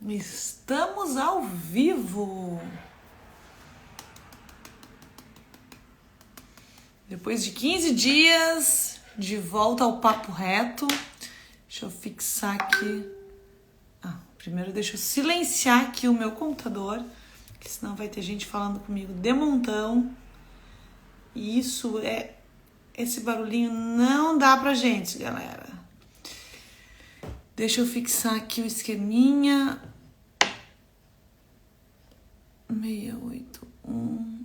Estamos ao vivo. Depois de 15 dias, de volta ao Papo Reto. Deixa eu fixar aqui. Primeiro deixa eu silenciar aqui o meu computador, que senão vai ter gente falando comigo de montão. E esse barulhinho não dá pra gente, galera. Deixa eu fixar aqui o esqueminha. 681.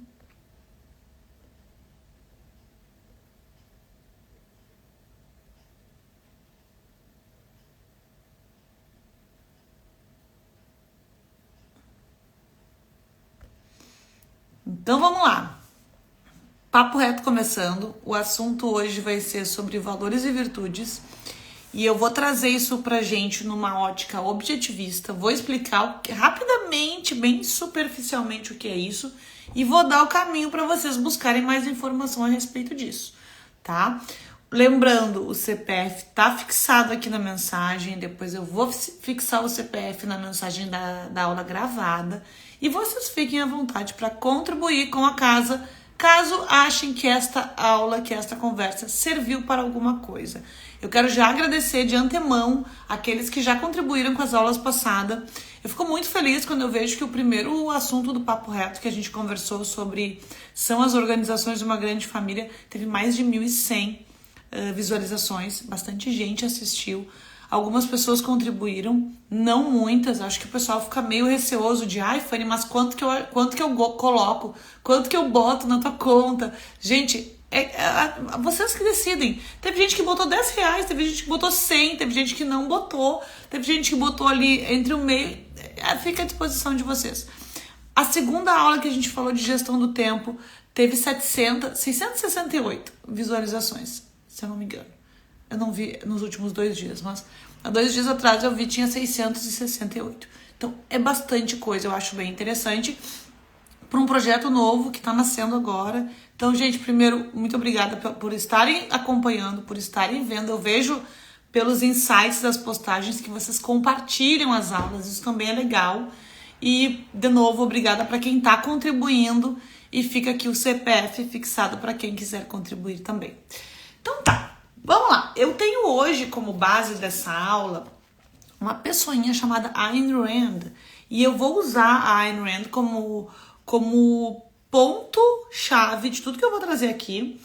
Então vamos lá. Papo reto começando. O assunto hoje vai ser sobre valores e virtudes. E eu vou trazer isso pra gente numa ótica objetivista. Vou explicar rapidamente, bem superficialmente o que é isso. E vou dar o caminho para vocês buscarem mais informação a respeito disso, tá? Lembrando, o CPF tá fixado aqui na mensagem. Depois eu vou fixar o CPF na mensagem da aula gravada. E vocês fiquem à vontade para contribuir com a casa, caso achem que esta aula, que esta conversa serviu para alguma coisa. Eu quero já agradecer de antemão aqueles que já contribuíram com as aulas passadas. Eu fico muito feliz quando eu vejo que o primeiro assunto do Papo Reto que a gente conversou sobre são as organizações de uma grande família, teve mais de 1.100 visualizações, bastante gente assistiu. Algumas pessoas contribuíram, não muitas. Acho que o pessoal fica meio receoso de Fanny, mas quanto que eu coloco? Quanto que eu boto na tua conta? Gente, vocês que decidem. Teve gente que botou R$10, teve gente que botou 100, teve gente que não botou, teve gente que botou ali entre o meio. Fica à disposição de vocês. A segunda aula que a gente falou de gestão do tempo teve 668 visualizações, se eu não me engano. Eu não vi nos últimos 2 dias, mas há 2 dias atrás eu vi tinha 668. Então é bastante coisa, eu acho bem interessante para um projeto novo que está nascendo agora. Então, gente, primeiro, muito obrigada por estarem acompanhando, por estarem vendo. Eu vejo pelos insights das postagens que vocês compartilham as aulas, isso também é legal. E, de novo, obrigada para quem está contribuindo e fica aqui o CPF fixado para quem quiser contribuir também. Então tá. Vamos lá, eu tenho hoje como base dessa aula uma pessoinha chamada Ayn Rand e eu vou usar a Ayn Rand como ponto-chave de tudo que eu vou trazer aqui.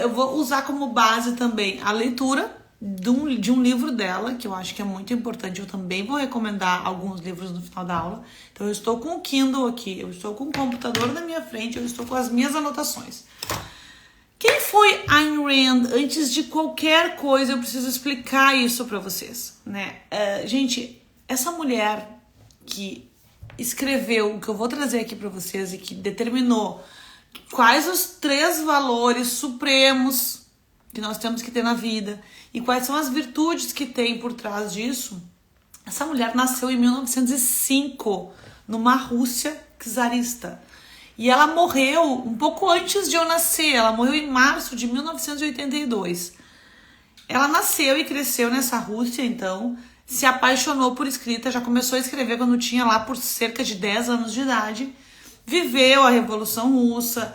Eu vou usar como base também a leitura de um livro dela, que eu acho que é muito importante. Eu também vou recomendar alguns livros no final da aula. Então eu estou com o Kindle aqui, eu estou com o computador na minha frente, eu estou com as minhas anotações. Quem foi Ayn Rand? Antes de qualquer coisa, eu preciso explicar isso para vocês, né? Gente, essa mulher que escreveu o que eu vou trazer aqui para vocês e que determinou quais os 3 valores supremos que nós temos que ter na vida e quais são as virtudes que tem por trás disso. Essa mulher nasceu em 1905, numa Rússia czarista. E ela morreu um pouco antes de eu nascer, ela morreu em março de 1982. Ela nasceu e cresceu nessa Rússia, então, se apaixonou por escrita, já começou a escrever quando tinha lá por cerca de 10 anos de idade, viveu a Revolução Russa,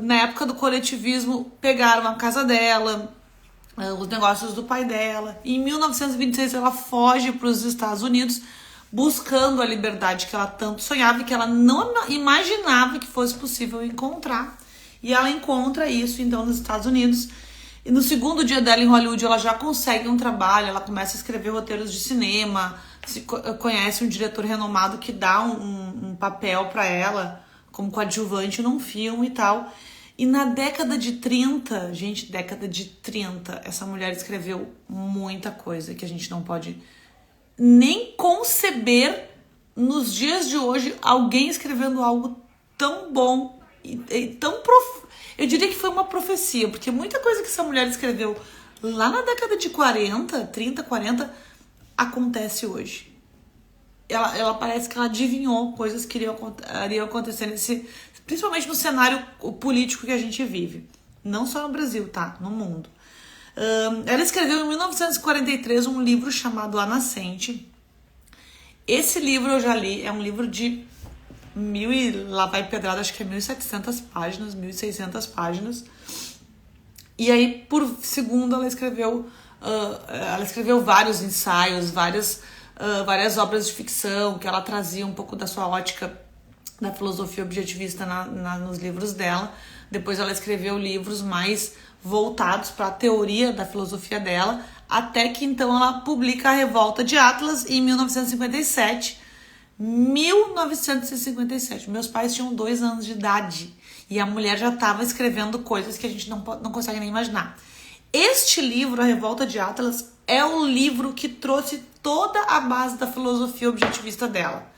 na época do coletivismo pegaram a casa dela, os negócios do pai dela, e em 1926 ela foge para os Estados Unidos, buscando a liberdade que ela tanto sonhava e que ela não imaginava que fosse possível encontrar. E ela encontra isso, então, nos Estados Unidos. E no segundo dia dela em Hollywood, ela já consegue um trabalho, ela começa a escrever roteiros de cinema, conhece um diretor renomado que dá um papel para ela, como coadjuvante num filme e tal. E na década de 30, gente, década de 30, essa mulher escreveu muita coisa que a gente não pode nem conceber nos dias de hoje alguém escrevendo algo tão bom e tão eu diria que foi uma profecia, porque muita coisa que essa mulher escreveu lá na década de 40, 30, 40 acontece hoje. Ela parece que ela adivinhou coisas que iriam acontecer principalmente no cenário político que a gente vive, não só no Brasil, tá? No mundo. Ela escreveu em 1943 um livro chamado A Nascente. Esse livro eu já li, é um livro de e lá vai pedrada, acho que é 1.700 páginas, 1.600 páginas. E aí, por segundo, ela escreveu vários ensaios, várias obras de ficção, que ela trazia um pouco da sua ótica da filosofia objetivista nos livros dela. Depois ela escreveu livros mais voltados para a teoria da filosofia dela, até que então ela publica A Revolta de Atlas em 1957. 1957. Meus pais tinham 2 anos de idade e a mulher já estava escrevendo coisas que a gente não consegue nem imaginar. Este livro, A Revolta de Atlas, é o livro que trouxe toda a base da filosofia objetivista dela,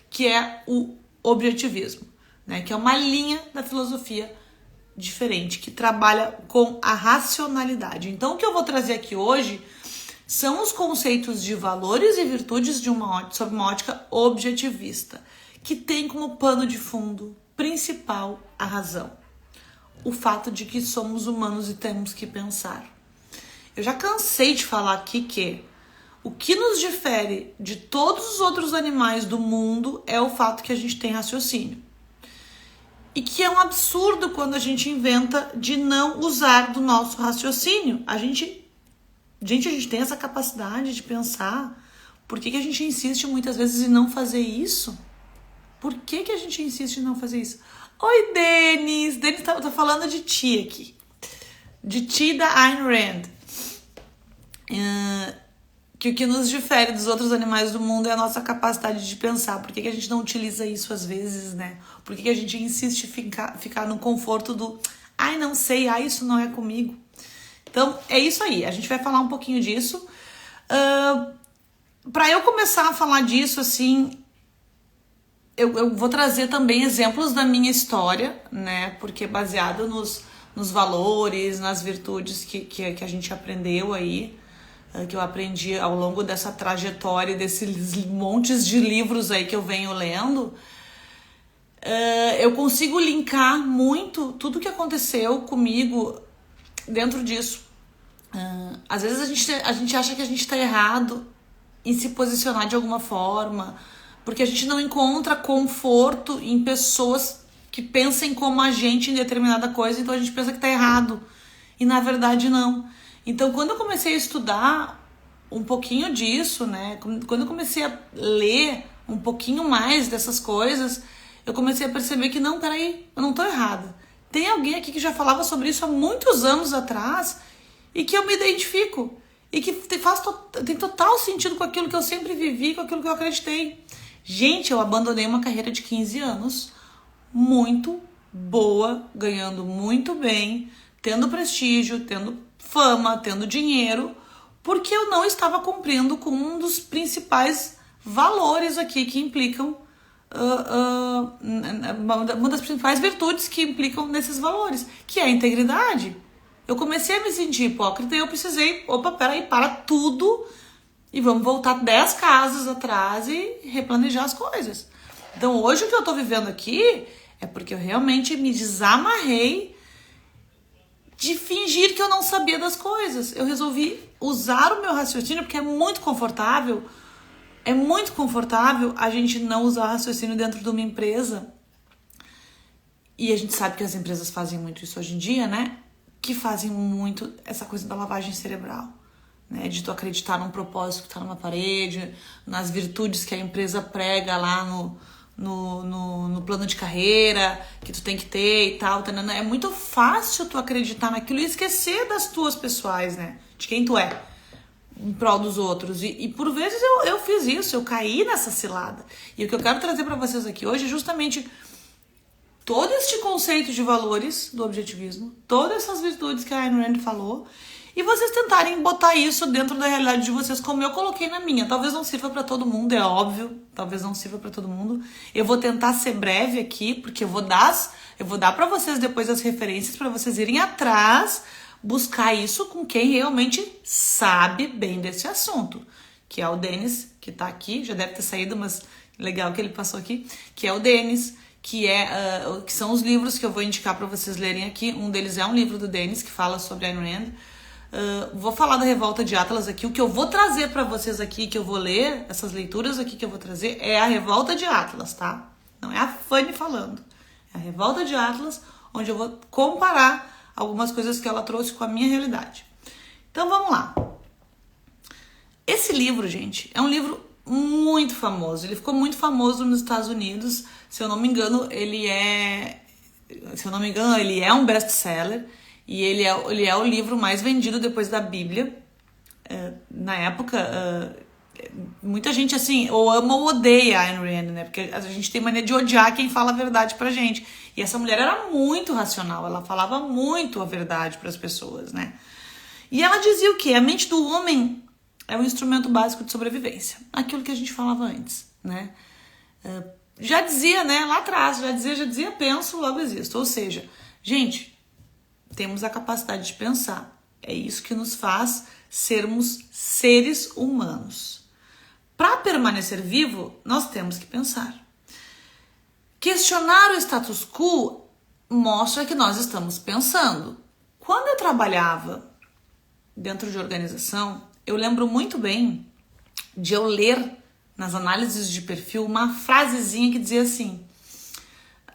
que é o objetivismo, né? Que é uma linha da filosofia diferente, que trabalha com a racionalidade. Então, o que eu vou trazer aqui hoje são os conceitos de valores e virtudes sob uma ótica objetivista, que tem como pano de fundo principal a razão. O fato de que somos humanos e temos que pensar. Eu já cansei de falar aqui que o que nos difere de todos os outros animais do mundo é o fato que a gente tem raciocínio. E que é um absurdo quando a gente inventa de não usar do nosso raciocínio. A gente tem essa capacidade de pensar. Por que a gente insiste muitas vezes em não fazer isso? Por que a gente insiste em não fazer isso? Oi, Denis! Denis tá falando de ti aqui. De ti da Ayn Rand. Que o que nos difere dos outros animais do mundo é a nossa capacidade de pensar. Por que a gente não utiliza isso às vezes, né? Por que a gente insiste em ficar no conforto do ai, não sei, ai, isso não é comigo. Então, é isso aí. A gente vai falar um pouquinho disso. Para eu começar a falar disso, assim, eu vou trazer também exemplos da minha história, né? Porque baseado nos valores, nas virtudes que a gente aprendeu aí, que eu aprendi ao longo dessa trajetória, desses montes de livros aí que eu venho lendo, eu consigo linkar muito tudo que aconteceu comigo dentro disso. Às vezes a gente acha que a gente está errado em se posicionar de alguma forma, porque a gente não encontra conforto em pessoas que pensem como a gente em determinada coisa, então a gente pensa que está errado, e na verdade não. Então, quando eu comecei a estudar um pouquinho disso, né? Quando eu comecei a ler um pouquinho mais dessas coisas, eu comecei a perceber que não, peraí, eu não tô errada. Tem alguém aqui que já falava sobre isso há muitos anos atrás e que eu me identifico. E que tem total sentido com aquilo que eu sempre vivi, com aquilo que eu acreditei. Gente, eu abandonei uma carreira de 15 anos muito boa, ganhando muito bem, tendo prestígio, tendo fama, tendo dinheiro, porque eu não estava cumprindo com um dos principais valores aqui que implicam, uma das principais virtudes que implicam nesses valores, que é a integridade. Eu comecei a me sentir hipócrita e eu precisei, peraí, para tudo e vamos voltar 10 casas atrás e replanejar as coisas. Então hoje o que eu tô vivendo aqui é porque eu realmente me desamarrei de fingir que eu não sabia das coisas. Eu resolvi usar o meu raciocínio porque é muito confortável a gente não usar raciocínio dentro de uma empresa. E a gente sabe que as empresas fazem muito isso hoje em dia, né? Que fazem muito essa coisa da lavagem cerebral, né? De tu acreditar num propósito que tá numa parede, nas virtudes que a empresa prega lá no plano de carreira que tu tem que ter e tal. É muito fácil tu acreditar naquilo e esquecer das tuas pessoais, né? De quem tu é, em prol dos outros. E por vezes eu fiz isso, eu caí nessa cilada. E o que eu quero trazer pra vocês aqui hoje é justamente todo este conceito de valores do objetivismo, todas essas virtudes que a Ayn Rand falou, e vocês tentarem botar isso dentro da realidade de vocês, como eu coloquei na minha. Talvez não sirva pra todo mundo, é óbvio, talvez não sirva pra todo mundo. Eu vou tentar ser breve aqui, porque eu vou dar pra vocês depois as referências pra vocês irem atrás, buscar isso com quem realmente sabe bem desse assunto, que é o Denis, que tá aqui, já deve ter saído, mas legal que ele passou aqui, que é o Denis, que são os livros que eu vou indicar para vocês lerem aqui. Um deles é um livro do Denis que fala sobre Ayn Rand. Vou falar da Revolta de Atlas aqui. O que eu vou trazer para vocês aqui, que eu vou ler, essas leituras aqui que eu vou trazer, é a Revolta de Atlas, tá? Não é a Fanny falando. É a Revolta de Atlas, onde eu vou comparar algumas coisas que ela trouxe com a minha realidade. Então vamos lá. Esse livro, gente, é um livro muito famoso. Ele ficou muito famoso nos Estados Unidos. Se eu não me engano, ele é um best-seller. E ele é o livro mais vendido depois da Bíblia. Na época, muita gente, assim, ou ama ou odeia a Ayn Rand, né? Porque a gente tem mania de odiar quem fala a verdade pra gente. E essa mulher era muito racional. Ela falava muito a verdade pras pessoas, né? E ela dizia o quê? A mente do homem é um instrumento básico de sobrevivência. Aquilo que a gente falava antes, né? Já dizia, né? Lá atrás, já dizia, penso, logo existo. Ou seja, gente, temos a capacidade de pensar. É isso que nos faz sermos seres humanos. Para permanecer vivo, nós temos que pensar. Questionar o status quo mostra que nós estamos pensando. Quando eu trabalhava dentro de organização, eu lembro muito bem de eu ler nas análises de perfil uma frasezinha que dizia assim,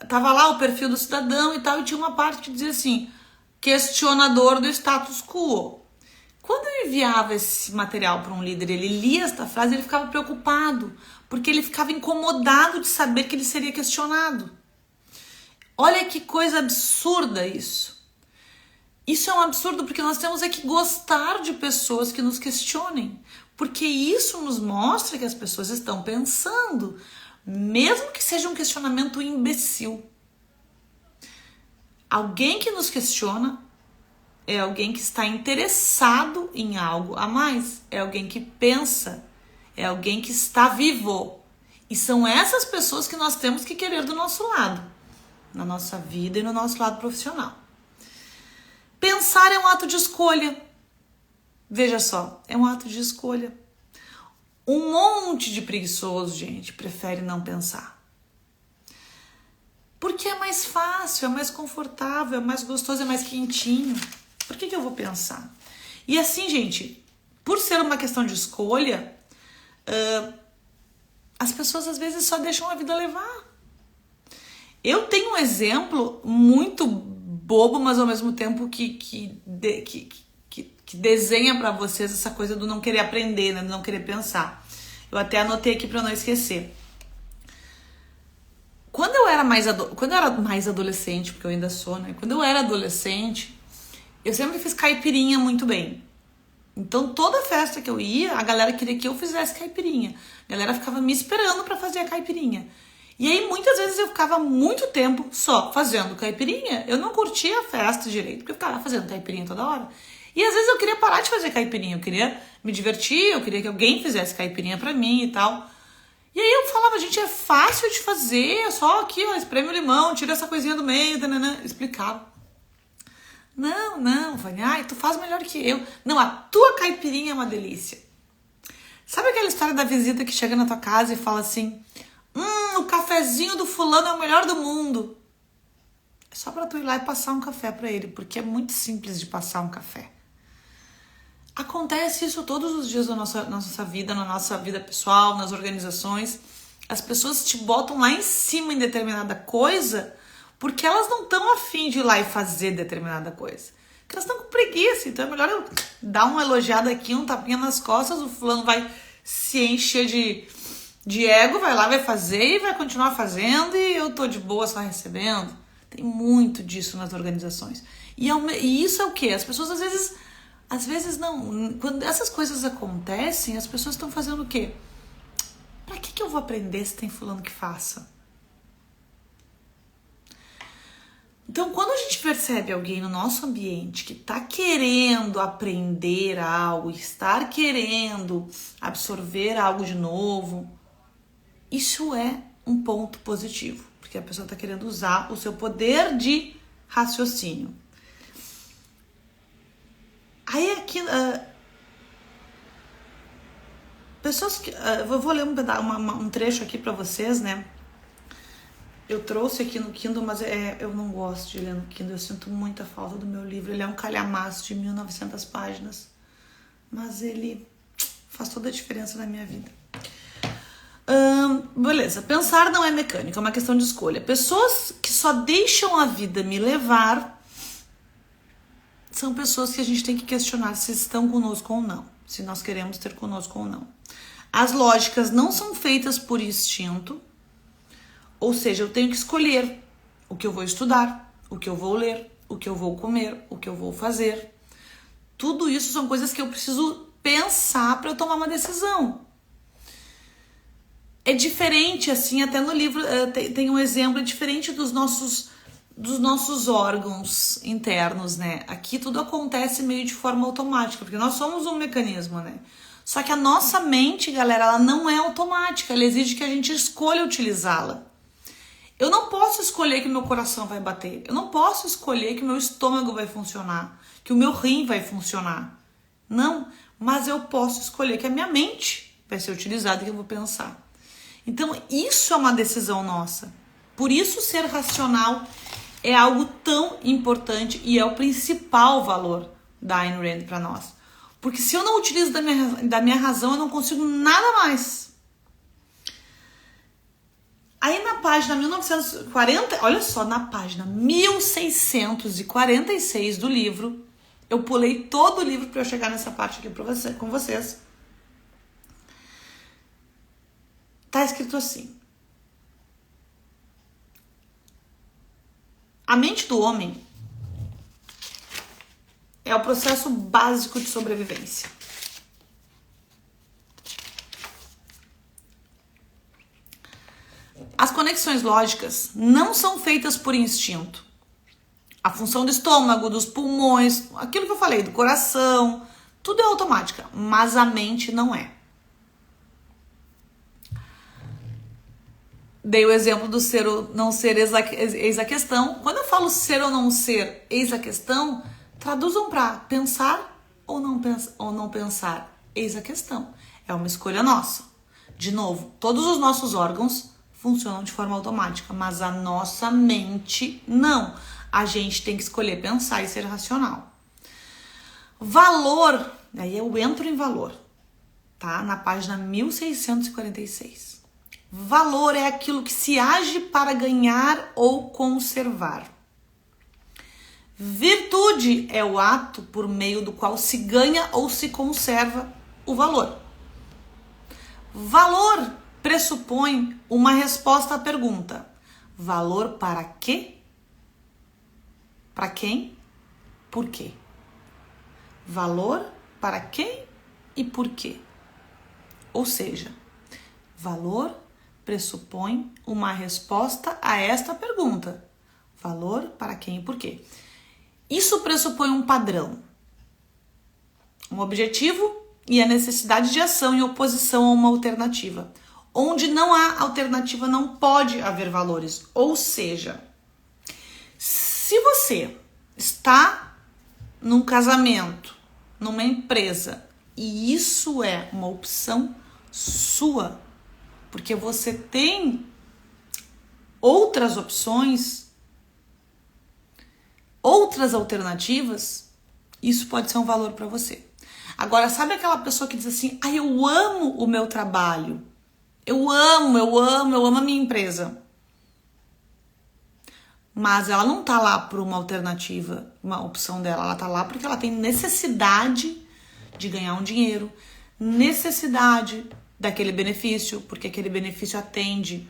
tava lá o perfil do cidadão e tal, e tinha uma parte que dizia assim, questionador do status quo. Quando eu enviava esse material para um líder, ele lia esta frase, ele ficava preocupado, porque ele ficava incomodado de saber que ele seria questionado. Olha que coisa absurda isso. Isso é um absurdo porque nós temos é que gostar de pessoas que nos questionem, porque isso nos mostra que as pessoas estão pensando, mesmo que seja um questionamento imbecil. Alguém que nos questiona é alguém que está interessado em algo a mais, é alguém que pensa, é alguém que está vivo. E são essas pessoas que nós temos que querer do nosso lado, na nossa vida e no nosso lado profissional. Pensar é um ato de escolha. Veja só, é um ato de escolha. Um monte de preguiçoso, gente, prefere não pensar. Porque é mais fácil, é mais confortável, é mais gostoso, é mais quentinho. Por que eu vou pensar? E assim, gente, por ser uma questão de escolha, as pessoas às vezes só deixam a vida levar. Eu tenho um exemplo muito bobo, mas ao mesmo tempo que desenha para vocês essa coisa do não querer aprender, né? Do não querer pensar. Eu até anotei aqui para não esquecer. Quando eu era mais adolescente, porque eu ainda sou, né? Quando eu era adolescente, eu sempre fiz caipirinha muito bem. Então, toda festa que eu ia, a galera queria que eu fizesse caipirinha. A galera ficava me esperando para fazer a caipirinha. E aí, muitas vezes, eu ficava muito tempo só fazendo caipirinha. Eu não curtia a festa direito, porque eu ficava fazendo caipirinha toda hora. E às vezes eu queria parar de fazer caipirinha. Eu queria me divertir, eu queria que alguém fizesse caipirinha pra mim e tal. E aí eu falava, gente, é fácil de fazer, é só aqui, ó, espreme o limão, tira essa coisinha do meio, tanana. Explicava. Não, Vânia, ai, tu faz melhor que eu. Não, a tua caipirinha é uma delícia. Sabe aquela história da visita que chega na tua casa e fala assim, o cafezinho do fulano é o melhor do mundo. É só pra tu ir lá e passar um café pra ele, porque é muito simples de passar um café. Acontece isso todos os dias da nossa vida, na nossa vida pessoal, nas organizações. As pessoas te botam lá em cima em determinada coisa porque elas não estão afim de ir lá e fazer determinada coisa. Porque elas estão com preguiça. Então é melhor eu dar uma elogiada aqui, um tapinha nas costas, o fulano vai se encher de ego, vai lá, vai fazer e vai continuar fazendo e eu tô de boa só recebendo. Tem muito disso nas organizações. E isso é o quê? As pessoas às vezes não. Quando essas coisas acontecem, as pessoas estão fazendo o quê? Pra que eu vou aprender se tem fulano que faça? Então, quando a gente percebe alguém no nosso ambiente que está querendo aprender algo, estar querendo absorver algo de novo, isso é um ponto positivo, porque a pessoa está querendo usar o seu poder de raciocínio. Aí aqui, pessoas que... eu vou ler um trecho aqui para vocês, né? Eu trouxe aqui no Kindle, mas eu não gosto de ler no Kindle. Eu sinto muita falta do meu livro. Ele é um calhamaço de 1900 páginas. Mas ele faz toda a diferença na minha vida. Beleza. Pensar não é mecânica, é uma questão de escolha. Pessoas que só deixam a vida me levar são pessoas que a gente tem que questionar se estão conosco ou não. Se nós queremos ter conosco ou não. As lógicas não são feitas por instinto. Ou seja, eu tenho que escolher o que eu vou estudar, o que eu vou ler, o que eu vou comer, o que eu vou fazer. Tudo isso são coisas que eu preciso pensar para eu tomar uma decisão. É diferente, assim, até no livro tem um exemplo, é diferente dos nossos órgãos internos, né? Aqui tudo acontece meio de forma automática, porque nós somos um mecanismo, né? Só que a nossa mente, galera, ela não é automática, ela exige que a gente escolha utilizá-la. Eu não posso escolher que meu coração vai bater. Eu não posso escolher que meu estômago vai funcionar, que o meu rim vai funcionar. Não, mas eu posso escolher que a minha mente vai ser utilizada e que eu vou pensar. Então, isso é uma decisão nossa. Por isso, ser racional é algo tão importante e é o principal valor da Ayn Rand para nós. Porque se eu não utilizo da minha razão, eu não consigo nada mais. Aí na página 1940, olha só, na página 1646 do livro, eu pulei todo o livro para eu chegar nessa parte aqui com vocês. Tá escrito assim: a mente do homem é o processo básico de sobrevivência. As conexões lógicas não são feitas por instinto. A função do estômago, dos pulmões, aquilo que eu falei, do coração, tudo é automática, mas a mente não é. Dei o exemplo do ser ou não ser eis a questão. Quando eu falo ser ou não ser eis a questão, traduzam para pensar ou não pensar. Eis a questão. É uma escolha nossa. De novo, todos os nossos órgãos funcionam de forma automática, mas a nossa mente não. A gente tem que escolher pensar e ser racional. Valor, aí eu entro em valor, tá? Na página 1646. Valor é aquilo que se age para ganhar ou conservar. Virtude é o ato por meio do qual se ganha ou se conserva o valor. Valor pressupõe uma resposta à pergunta: valor para quê? Para quem? Por quê? Valor para quem e por quê? Ou seja, valor pressupõe uma resposta a esta pergunta: valor para quem e por quê? Isso pressupõe um padrão, um objetivo e a necessidade de ação em oposição a uma alternativa. Onde não há alternativa, não pode haver valores. Ou seja, se você está num casamento, numa empresa, e isso é uma opção sua, porque você tem outras opções, outras alternativas, isso pode ser um valor para você. Agora, sabe aquela pessoa que diz assim: ah, eu amo o meu trabalho, eu amo a minha empresa. Mas ela não tá lá por uma alternativa, uma opção dela. Ela tá lá porque ela tem necessidade de ganhar um dinheiro, necessidade daquele benefício, porque aquele benefício atende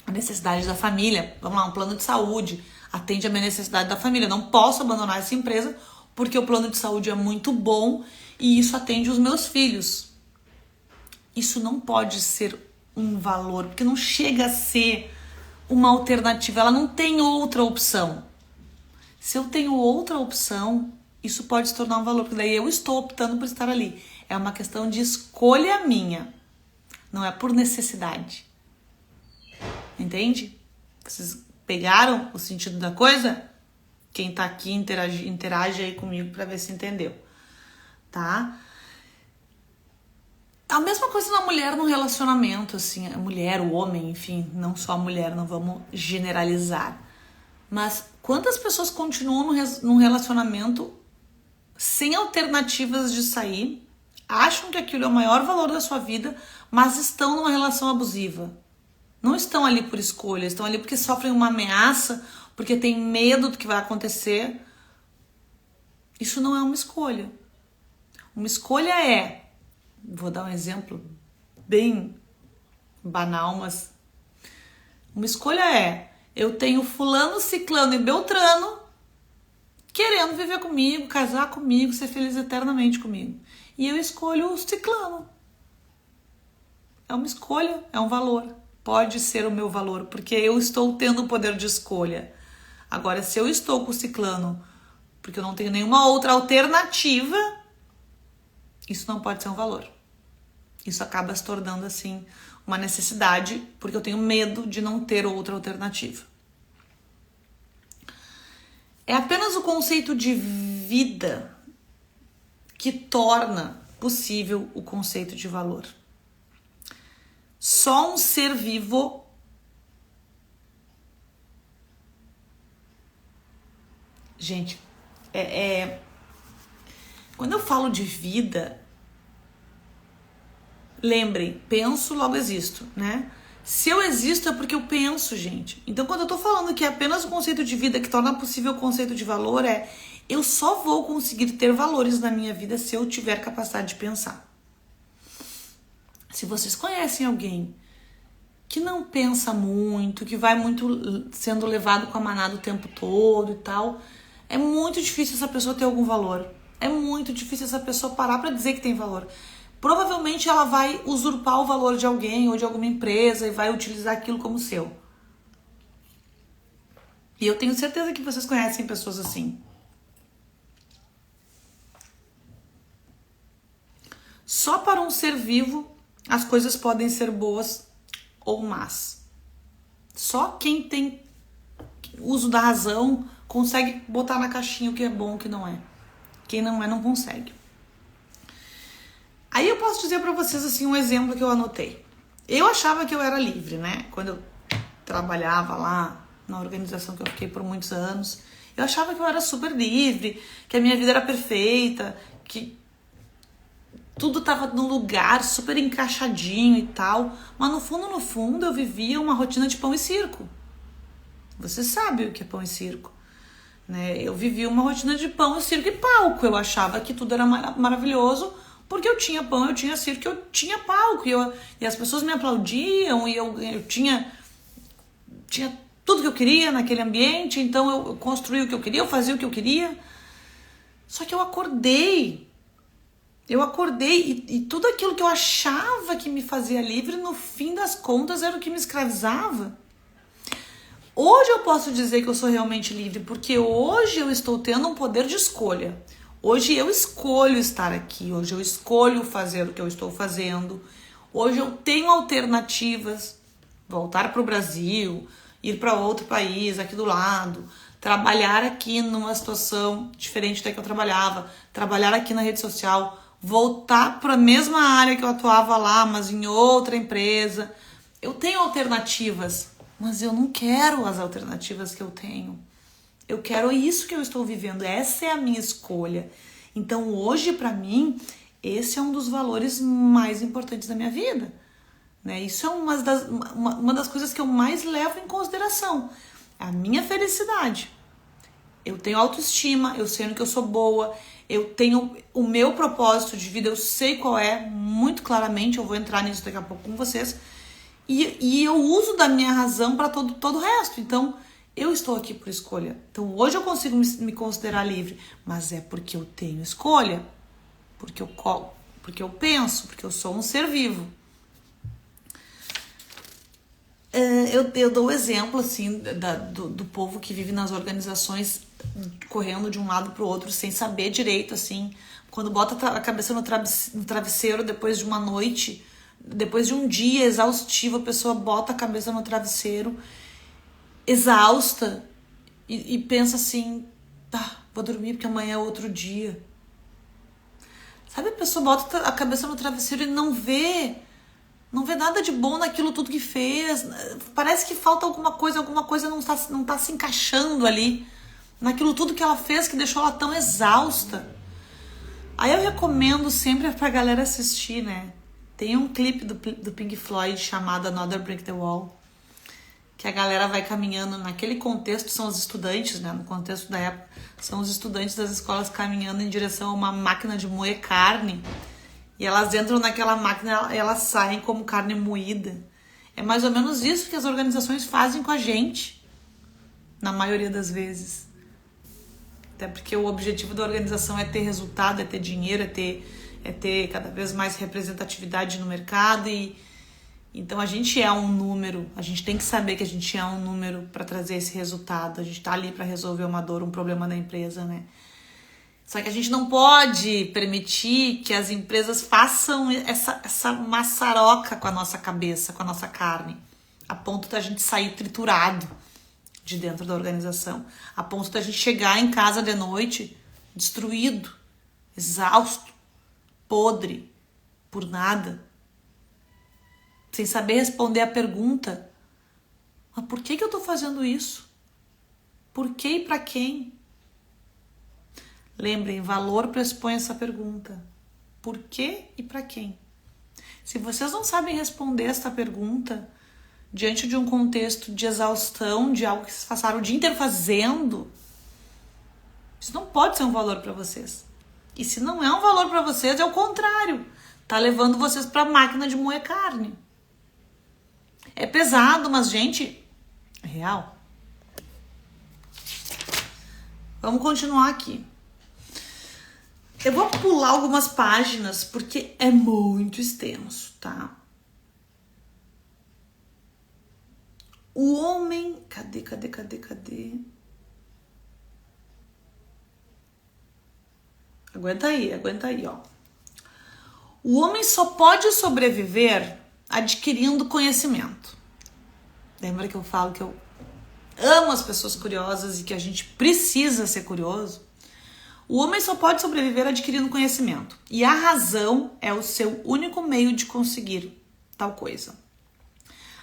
a necessidade da família. Vamos lá, um plano de saúde atende a minha necessidade da família. Eu não posso abandonar essa empresa porque o plano de saúde é muito bom e isso atende os meus filhos. Isso não pode ser um valor, porque não chega a ser uma alternativa, ela não tem outra opção. Se eu tenho outra opção, isso pode se tornar um valor, porque daí eu estou optando por estar ali. É uma questão de escolha minha, não é por necessidade. Entende? Vocês pegaram o sentido da coisa? Quem tá aqui interage aí comigo para ver se entendeu, tá? A mesma coisa na mulher no relacionamento, assim, a mulher, o homem, enfim, não só a mulher, não vamos generalizar. Mas quantas pessoas continuam num relacionamento sem alternativas de sair, acham que aquilo é o maior valor da sua vida, mas estão numa relação abusiva? Não estão ali por escolha, estão ali porque sofrem uma ameaça, porque têm medo do que vai acontecer. Isso não é uma escolha. Uma escolha é, vou dar um exemplo bem banal, mas uma escolha é, eu tenho fulano, ciclano e beltrano querendo viver comigo, casar comigo, ser feliz eternamente comigo. E eu escolho o ciclano. É uma escolha, é um valor. Pode ser o meu valor, porque eu estou tendo o poder de escolha. Agora, se eu estou com o ciclano, porque eu não tenho nenhuma outra alternativa, isso não pode ser um valor. Isso acaba se tornando, assim, uma necessidade, porque eu tenho medo de não ter outra alternativa. É apenas o conceito de vida que torna possível o conceito de valor. Só um ser vivo gente, quando eu falo de vida, lembrem, penso, logo existo, né? Se eu existo é porque eu penso, gente. Então, quando eu tô falando que é apenas o conceito de vida que torna possível o conceito de valor, eu só vou conseguir ter valores na minha vida se eu tiver capacidade de pensar. Se vocês conhecem alguém que não pensa muito, que vai muito sendo levado com a manada o tempo todo e tal, é muito difícil essa pessoa ter algum valor. É muito difícil essa pessoa parar pra dizer que tem valor. Provavelmente ela vai usurpar o valor de alguém ou de alguma empresa e vai utilizar aquilo como seu. E eu tenho certeza que vocês conhecem pessoas assim. Só para um ser vivo as coisas podem ser boas ou más. Só quem tem uso da razão consegue botar na caixinha o que é bom e o que não é. Quem não é, não consegue. Aí eu posso dizer pra vocês assim um exemplo que eu anotei. Eu achava que eu era livre, né? Quando eu trabalhava lá na organização que eu fiquei por muitos anos, eu achava que eu era super livre, que a minha vida era perfeita, que tudo tava num lugar super encaixadinho e tal. Mas no fundo, eu vivia uma rotina de pão e circo. Você sabe o que é pão e circo, né? Eu vivia uma rotina de pão e circo e palco. Eu achava que tudo era maravilhoso, porque eu tinha pão, eu tinha circo, eu tinha palco. E as pessoas me aplaudiam e eu tinha tudo que eu queria naquele ambiente. Então eu construía o que eu queria, eu fazia o que eu queria. Só que eu acordei e tudo aquilo que eu achava que me fazia livre, no fim das contas, era o que me escravizava. Hoje eu posso dizer que eu sou realmente livre, porque hoje eu estou tendo um poder de escolha. Hoje eu escolho estar aqui, hoje eu escolho fazer o que eu estou fazendo. Hoje eu tenho alternativas, voltar para o Brasil, ir para outro país aqui do lado, trabalhar aqui numa situação diferente da que eu trabalhava, trabalhar aqui na rede social, voltar para a mesma área que eu atuava lá, mas em outra empresa. Eu tenho alternativas, mas eu não quero as alternativas que eu tenho. Eu quero isso que eu estou vivendo, essa é a minha escolha. Então hoje, para mim, esse é um dos valores mais importantes da minha vida, né? Isso é uma das coisas que eu mais levo em consideração, a minha felicidade. Eu tenho autoestima, eu sei no que eu sou boa, eu tenho o meu propósito de vida, eu sei qual é, muito claramente, eu vou entrar nisso daqui a pouco com vocês, e eu uso da minha razão para todo o resto. Então, eu estou aqui por escolha. Então, hoje eu consigo me considerar livre, mas é porque eu tenho escolha, porque eu penso, porque eu sou um ser vivo. Eu dou o exemplo, assim, do povo que vive nas organizações correndo de um lado pro outro sem saber direito, assim, quando bota a cabeça no travesseiro depois de uma noite, depois de um dia exaustivo, a pessoa bota a cabeça no travesseiro exausta e pensa assim, tá, vou dormir porque amanhã é outro dia. Sabe, a pessoa bota a cabeça no travesseiro e não vê nada de bom naquilo tudo que fez. Parece que falta alguma coisa não tá se encaixando ali, naquilo tudo que ela fez, que deixou ela tão exausta. Aí eu recomendo sempre pra galera assistir, né? Tem um clipe do Pink Floyd chamado Another Brick the Wall, que a galera vai caminhando naquele contexto, são os estudantes, né? No contexto da época, são os estudantes das escolas caminhando em direção a uma máquina de moer carne. E elas entram naquela máquina e elas saem como carne moída. É mais ou menos isso que as organizações fazem com a gente, na maioria das vezes. Até porque o objetivo da organização é ter resultado, é ter dinheiro, é ter cada vez mais representatividade no mercado. E então a gente é um número, a gente tem que saber que a gente é um número para trazer esse resultado. A gente tá ali para resolver uma dor, um problema da empresa, né? Só que a gente não pode permitir que as empresas façam essa maçaroca com a nossa cabeça, com a nossa carne, a ponto da gente sair triturado de dentro da organização, a ponto da gente chegar em casa de noite destruído, exausto, podre, por nada, sem saber responder a pergunta: mas por que eu tô fazendo isso? Por que e pra quem? Lembrem, valor pressupõe essa pergunta. Por que e para quem? Se vocês não sabem responder essa pergunta diante de um contexto de exaustão, de algo que vocês passaram o dia inteiro fazendo, isso não pode ser um valor para vocês. E se não é um valor para vocês, é o contrário. Tá levando vocês para a máquina de moer carne. É pesado, mas, gente, é real. Vamos continuar aqui. Eu vou pular algumas páginas porque é muito extenso, tá? O homem... Cadê? Aguenta aí, ó. O homem só pode sobreviver adquirindo conhecimento. Lembra que eu falo que eu amo as pessoas curiosas e que a gente precisa ser curioso? O homem só pode sobreviver adquirindo conhecimento. E a razão é o seu único meio de conseguir tal coisa.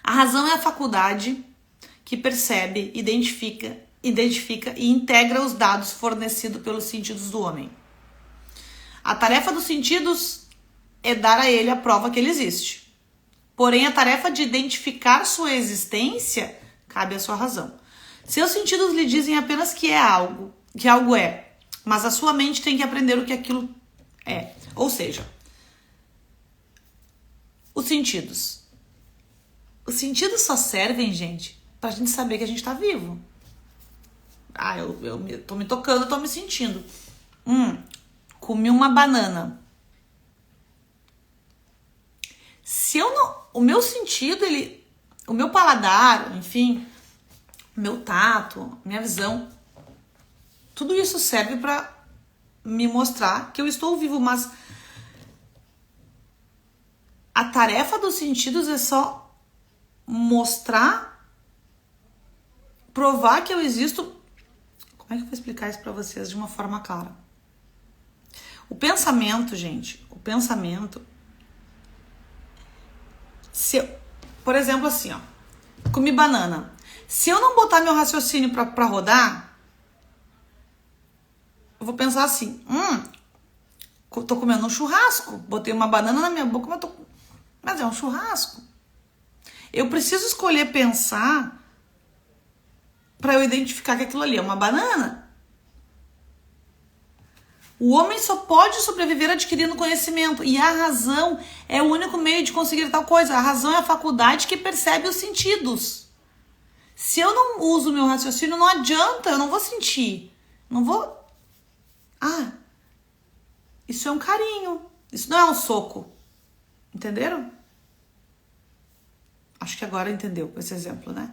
A razão é a faculdade que percebe, identifica e integra os dados fornecidos pelos sentidos do homem. A tarefa dos sentidos é dar a ele a prova que ele existe. Porém, a tarefa de identificar sua existência cabe à sua razão. Seus sentidos lhe dizem apenas que algo é, mas a sua mente tem que aprender o que aquilo é. Ou seja, os sentidos. Os sentidos só servem, gente, pra gente saber que a gente tá vivo. Ah, eu tô me tocando, eu tô me sentindo. Comi uma banana. Se eu não... O meu sentido, o meu paladar, enfim, o meu tato, minha visão, tudo isso serve para me mostrar que eu estou vivo, mas a tarefa dos sentidos é só mostrar, provar que eu existo. Como é que eu vou explicar isso para vocês de uma forma clara? O pensamento, gente, por exemplo, assim, ó, comi banana. Se eu não botar meu raciocínio para rodar, eu vou pensar assim, tô comendo um churrasco, botei uma banana na minha boca, mas é um churrasco. Eu preciso escolher pensar para eu identificar que aquilo ali é uma banana. O homem só pode sobreviver adquirindo conhecimento, e a razão é o único meio de conseguir tal coisa. A razão é a faculdade que percebe os sentidos. Se eu não uso o meu raciocínio, não adianta, eu não vou sentir. Não vou... isso é um carinho. Isso não é um soco. Entenderam? Acho que agora entendeu esse exemplo, né?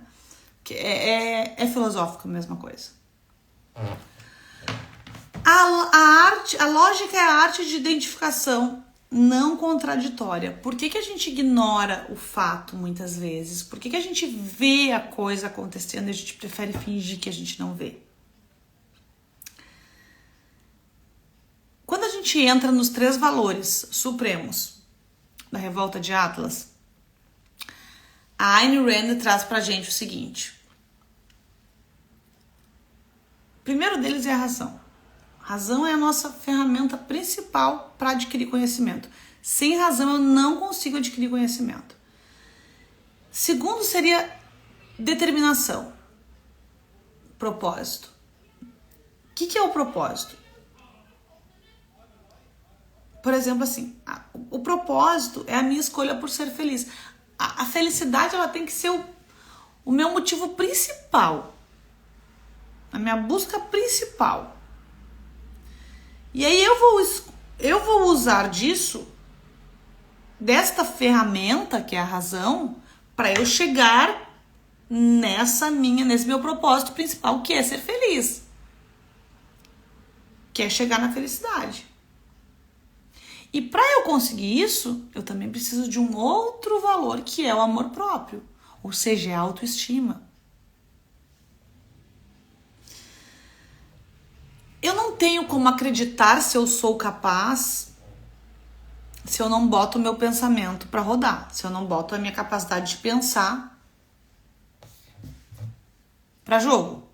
Que é filosófico a mesma coisa. A lógica é a arte de identificação não contraditória. Por que a gente ignora o fato muitas vezes? Por que a gente vê a coisa acontecendo e a gente prefere fingir que a gente não vê? Quando a gente gente entra nos 3 valores supremos da Revolta de Atlas, a Ayn Rand traz pra gente o seguinte. O primeiro deles é a razão. A razão é a nossa ferramenta principal para adquirir conhecimento. Sem razão eu não consigo adquirir conhecimento. Segundo seria determinação. Propósito. O que é o propósito? Por exemplo, assim, o propósito é a minha escolha por ser feliz. A felicidade ela tem que ser o meu motivo principal. A minha busca principal. E aí eu vou usar desta ferramenta, que é a razão, para eu chegar nesse meu propósito principal, que é ser feliz. Que é chegar na felicidade. E para eu conseguir isso, eu também preciso de um outro valor, que é o amor próprio, ou seja, é a autoestima. Eu não tenho como acreditar se eu sou capaz se eu não boto o meu pensamento para rodar, se eu não boto a minha capacidade de pensar para jogo.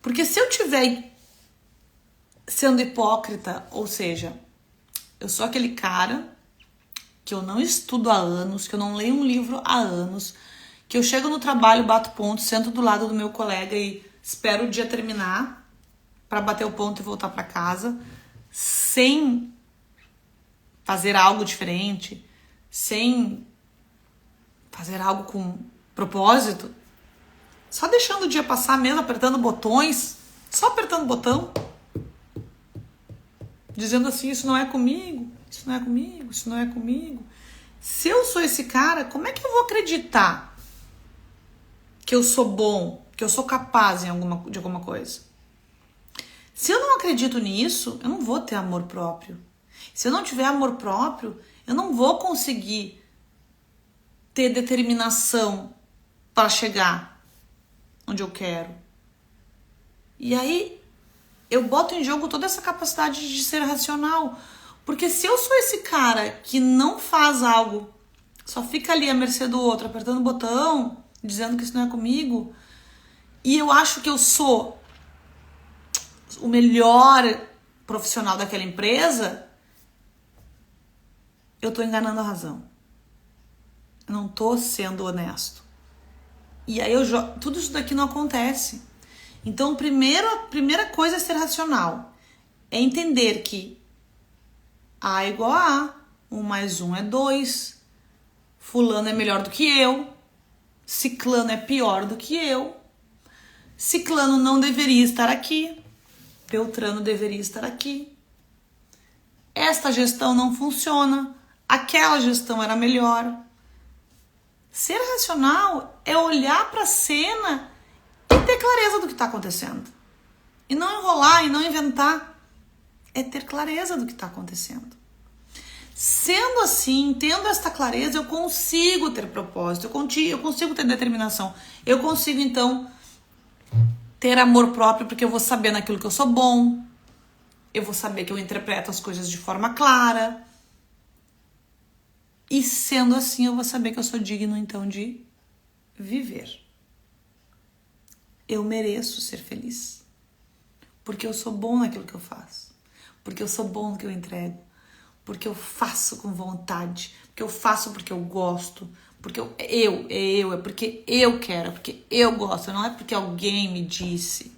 Porque se eu tiver sendo hipócrita, ou seja, eu sou aquele cara que eu não estudo há anos, que eu não leio um livro há anos, que eu chego no trabalho, bato ponto, sento do lado do meu colega e espero o dia terminar para bater o ponto e voltar para casa, sem fazer algo diferente, sem fazer algo com propósito, só deixando o dia passar mesmo, apertando botões, só apertando botão, dizendo assim, isso não é comigo, isso não é comigo, isso não é comigo. Se eu sou esse cara, como é que eu vou acreditar que eu sou bom, que eu sou capaz de alguma coisa? Se eu não acredito nisso, eu não vou ter amor próprio. Se eu não tiver amor próprio, eu não vou conseguir ter determinação para chegar onde eu quero. E aí, eu boto em jogo toda essa capacidade de ser racional. Porque se eu sou esse cara que não faz algo, só fica ali à mercê do outro, apertando o botão, dizendo que isso não é comigo, e eu acho que eu sou o melhor profissional daquela empresa, eu tô enganando a razão. Eu não tô sendo honesto. E aí tudo isso daqui não acontece. Então, a primeira coisa é ser racional. É entender que A é igual a A, 1 mais 1 é 2, fulano é melhor do que eu, ciclano é pior do que eu, ciclano não deveria estar aqui, Beltrano deveria estar aqui. Esta gestão não funciona, aquela gestão era melhor. Ser racional é olhar para a cena e ter clareza do que está acontecendo. E não enrolar e não inventar. É ter clareza do que está acontecendo. Sendo assim, tendo esta clareza, eu consigo ter propósito, eu consigo ter determinação. Eu consigo, então, ter amor próprio, porque eu vou saber naquilo que eu sou bom. Eu vou saber que eu interpreto as coisas de forma clara. E sendo assim, eu vou saber que eu sou digno, então, de viver. Eu mereço ser feliz. Porque eu sou bom naquilo que eu faço. Porque eu sou bom no que eu entrego. Porque eu faço com vontade. Porque eu faço porque eu gosto. Porque é porque eu quero, é porque eu gosto. Não é porque alguém me disse.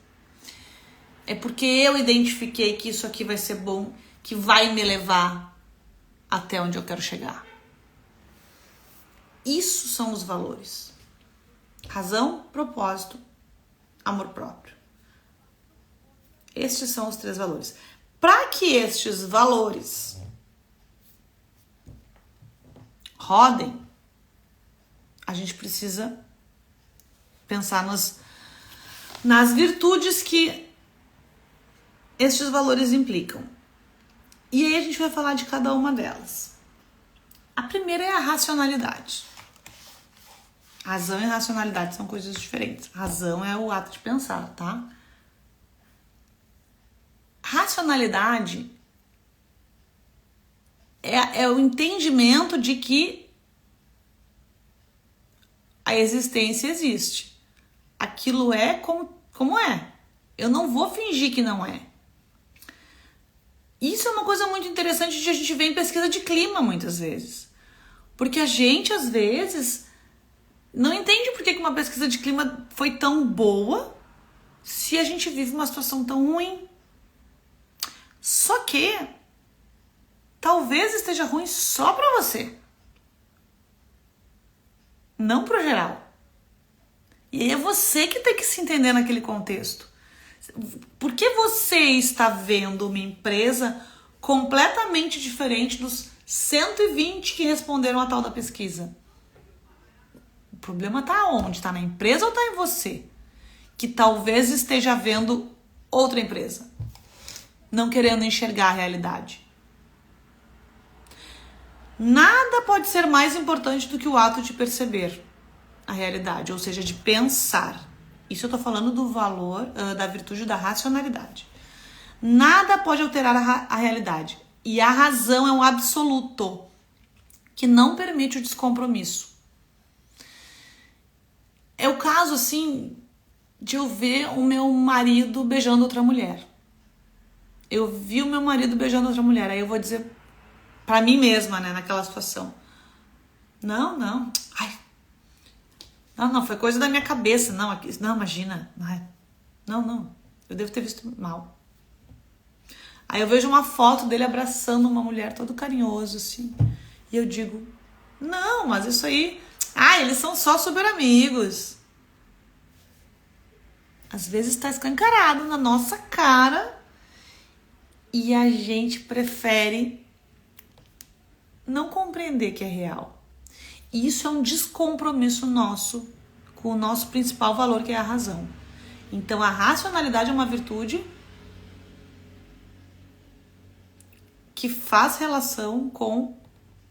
É porque eu identifiquei que isso aqui vai ser bom, que vai me levar até onde eu quero chegar. Isso são os valores. Razão, propósito, amor próprio. Estes são os 3 valores. Para que estes valores rodem, a gente precisa pensar nas virtudes que estes valores implicam. E aí a gente vai falar de cada uma delas. A primeira é a racionalidade. Razão e racionalidade são coisas diferentes. Razão é o ato de pensar, tá? Racionalidade é o entendimento de que a existência existe. Aquilo é como é. Eu não vou fingir que não é. Isso é uma coisa muito interessante que a gente vê em pesquisa de clima muitas vezes. Porque a gente, às vezes, não entende por que uma pesquisa de clima foi tão boa se a gente vive uma situação tão ruim. Só que talvez esteja ruim só para você. Não pro geral. E é você que tem que se entender naquele contexto. Por que você está vendo uma empresa completamente diferente dos 120 que responderam a tal da pesquisa? O problema está onde? Está na empresa ou está em você? Que talvez esteja vendo outra empresa, não querendo enxergar a realidade. Nada pode ser mais importante do que o ato de perceber a realidade, ou seja, de pensar. Isso eu tô falando do valor, da virtude da racionalidade. Nada pode alterar a realidade. E a razão é um absoluto que não permite o descompromisso. É o caso, assim, de eu ver o meu marido beijando outra mulher. Eu vi o meu marido beijando outra mulher. Aí eu vou dizer pra mim mesma, né, naquela situação. Não. Ai. Não, foi coisa da minha cabeça. Não, imagina. Não. Eu devo ter visto mal. Aí eu vejo uma foto dele abraçando uma mulher, todo carinhoso, assim. E eu digo, não, mas isso aí... eles são só super amigos. Às vezes tá escancarado na nossa cara e a gente prefere não compreender que é real. E isso é um descompromisso nosso com o nosso principal valor, que é a razão. Então, a racionalidade é uma virtude que faz relação com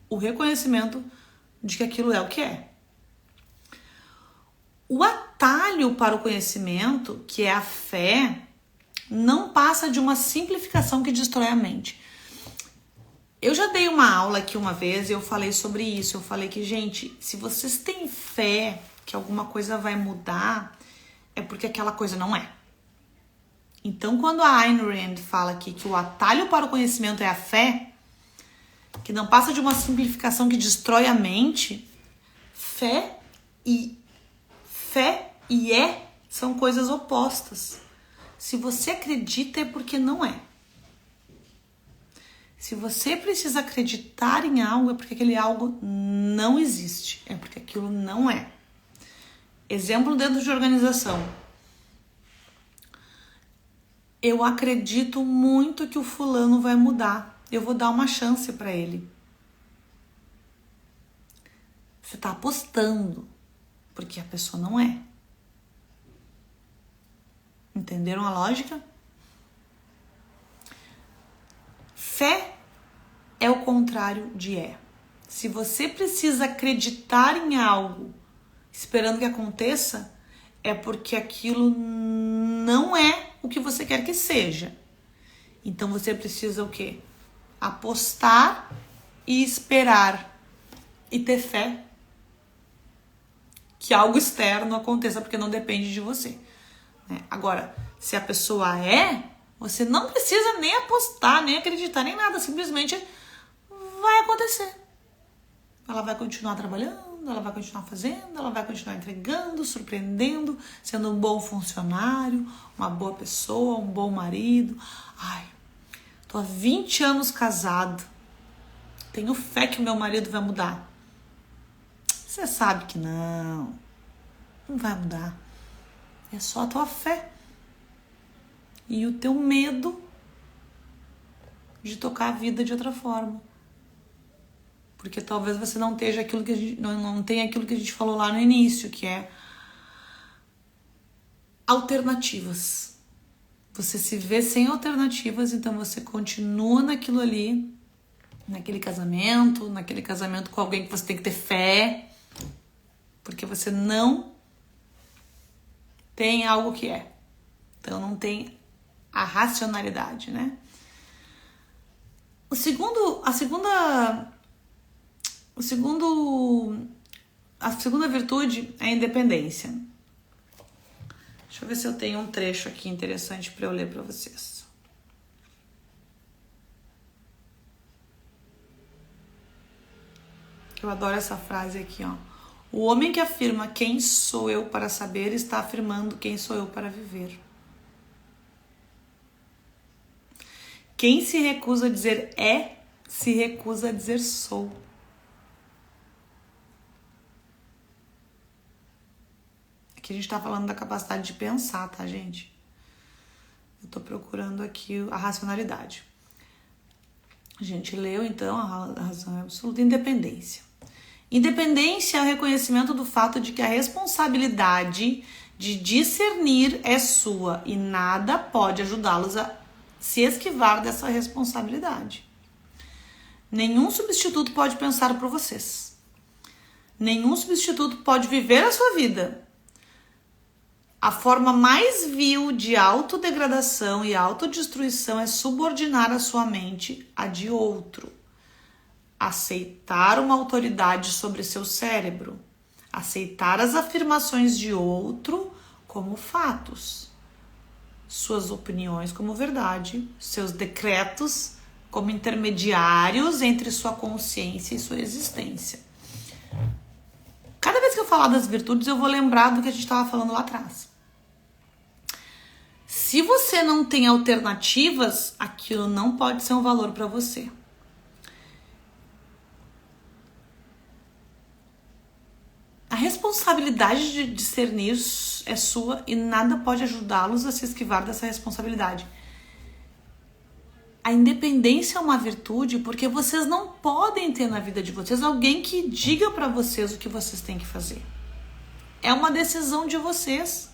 o reconhecimento de que aquilo é o que é. O atalho para o conhecimento, que é a fé, não passa de uma simplificação que destrói a mente. Eu já dei uma aula aqui uma vez e eu falei sobre isso. Eu falei que, gente, se vocês têm fé que alguma coisa vai mudar, é porque aquela coisa não é. Então, quando a Ayn Rand fala aqui que o atalho para o conhecimento é a fé, que não passa de uma simplificação que destrói a mente, fé e são coisas opostas. Se você acredita é porque não é. Se você precisa acreditar em algo, é porque aquele algo não existe. É porque aquilo não é. Exemplo dentro de organização. Eu acredito muito que o fulano vai mudar. Eu vou dar uma chance para ele. Você está apostando, porque a pessoa não é. Entenderam a lógica? Fé é o contrário de é. Se você precisa acreditar em algo esperando que aconteça, é porque aquilo não é o que você quer que seja. Então você precisa o quê? Apostar e esperar e ter fé que algo externo aconteça, porque não depende de você. Agora, se a pessoa é, você não precisa nem apostar, nem acreditar, nem nada. Simplesmente vai acontecer. Ela vai continuar trabalhando, ela vai continuar fazendo, ela vai continuar entregando, surpreendendo, sendo um bom funcionário, uma boa pessoa, um bom marido. Tô há 20 anos casado. Tenho fé que o meu marido vai mudar. Você sabe que não vai mudar. É só a tua fé e o teu medo de tocar a vida de outra forma. Porque talvez você não tenha aquilo que a gente, não tenha aquilo que a gente falou lá no início, que é alternativas. Você se vê sem alternativas, então você continua naquilo ali, naquele casamento com alguém que você tem que ter fé, porque você não tem algo que é. Então não tem a racionalidade, né? A segunda virtude é a independência. Deixa eu ver se eu tenho um trecho aqui interessante para eu ler para vocês. Eu adoro essa frase aqui, ó. O homem que afirma quem sou eu para saber está afirmando quem sou eu para viver. Quem se recusa a dizer se recusa a dizer sou. Aqui a gente tá falando da capacidade de pensar, tá, gente? Eu tô procurando aqui a racionalidade. A gente leu, então, a razão absoluta. Independência. Independência é o reconhecimento do fato de que a responsabilidade de discernir é sua e nada pode ajudá-los a se esquivar dessa responsabilidade. Nenhum substituto pode pensar por vocês. Nenhum substituto pode viver a sua vida. A forma mais vil de autodegradação e autodestruição é subordinar a sua mente à de outro. Aceitar uma autoridade sobre seu cérebro. Aceitar as afirmações de outro como fatos. Suas opiniões como verdade. Seus decretos como intermediários entre sua consciência e sua existência. Cada vez que eu falar das virtudes, eu vou lembrar do que a gente estava falando lá atrás. Se você não tem alternativas, aquilo não pode ser um valor para você. A responsabilidade de discernir é sua e nada pode ajudá-los a se esquivar dessa responsabilidade. A independência é uma virtude porque vocês não podem ter na vida de vocês alguém que diga para vocês o que vocês têm que fazer. É uma decisão de vocês.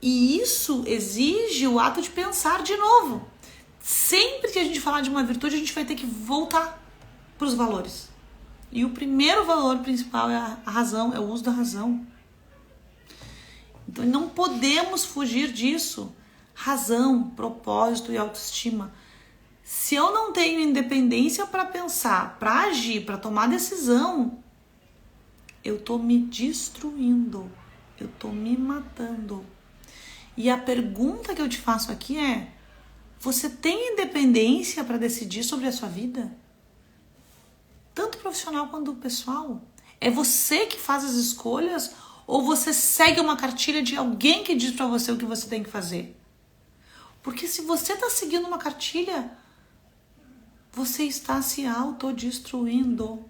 E isso exige o ato de pensar de novo. Sempre que a gente falar de uma virtude, a gente vai ter que voltar para os valores. E o primeiro valor principal é a razão, é o uso da razão. Então não podemos fugir disso. Razão, propósito e autoestima. Se eu não tenho independência para pensar, para agir, para tomar decisão, eu tô me destruindo, eu tô me matando. E a pergunta que eu te faço aqui é: você tem independência para decidir sobre a sua vida? Tanto profissional quanto pessoal. É você que faz as escolhas ou você segue uma cartilha de alguém que diz para você o que você tem que fazer? Porque se você está seguindo uma cartilha, você está se autodestruindo.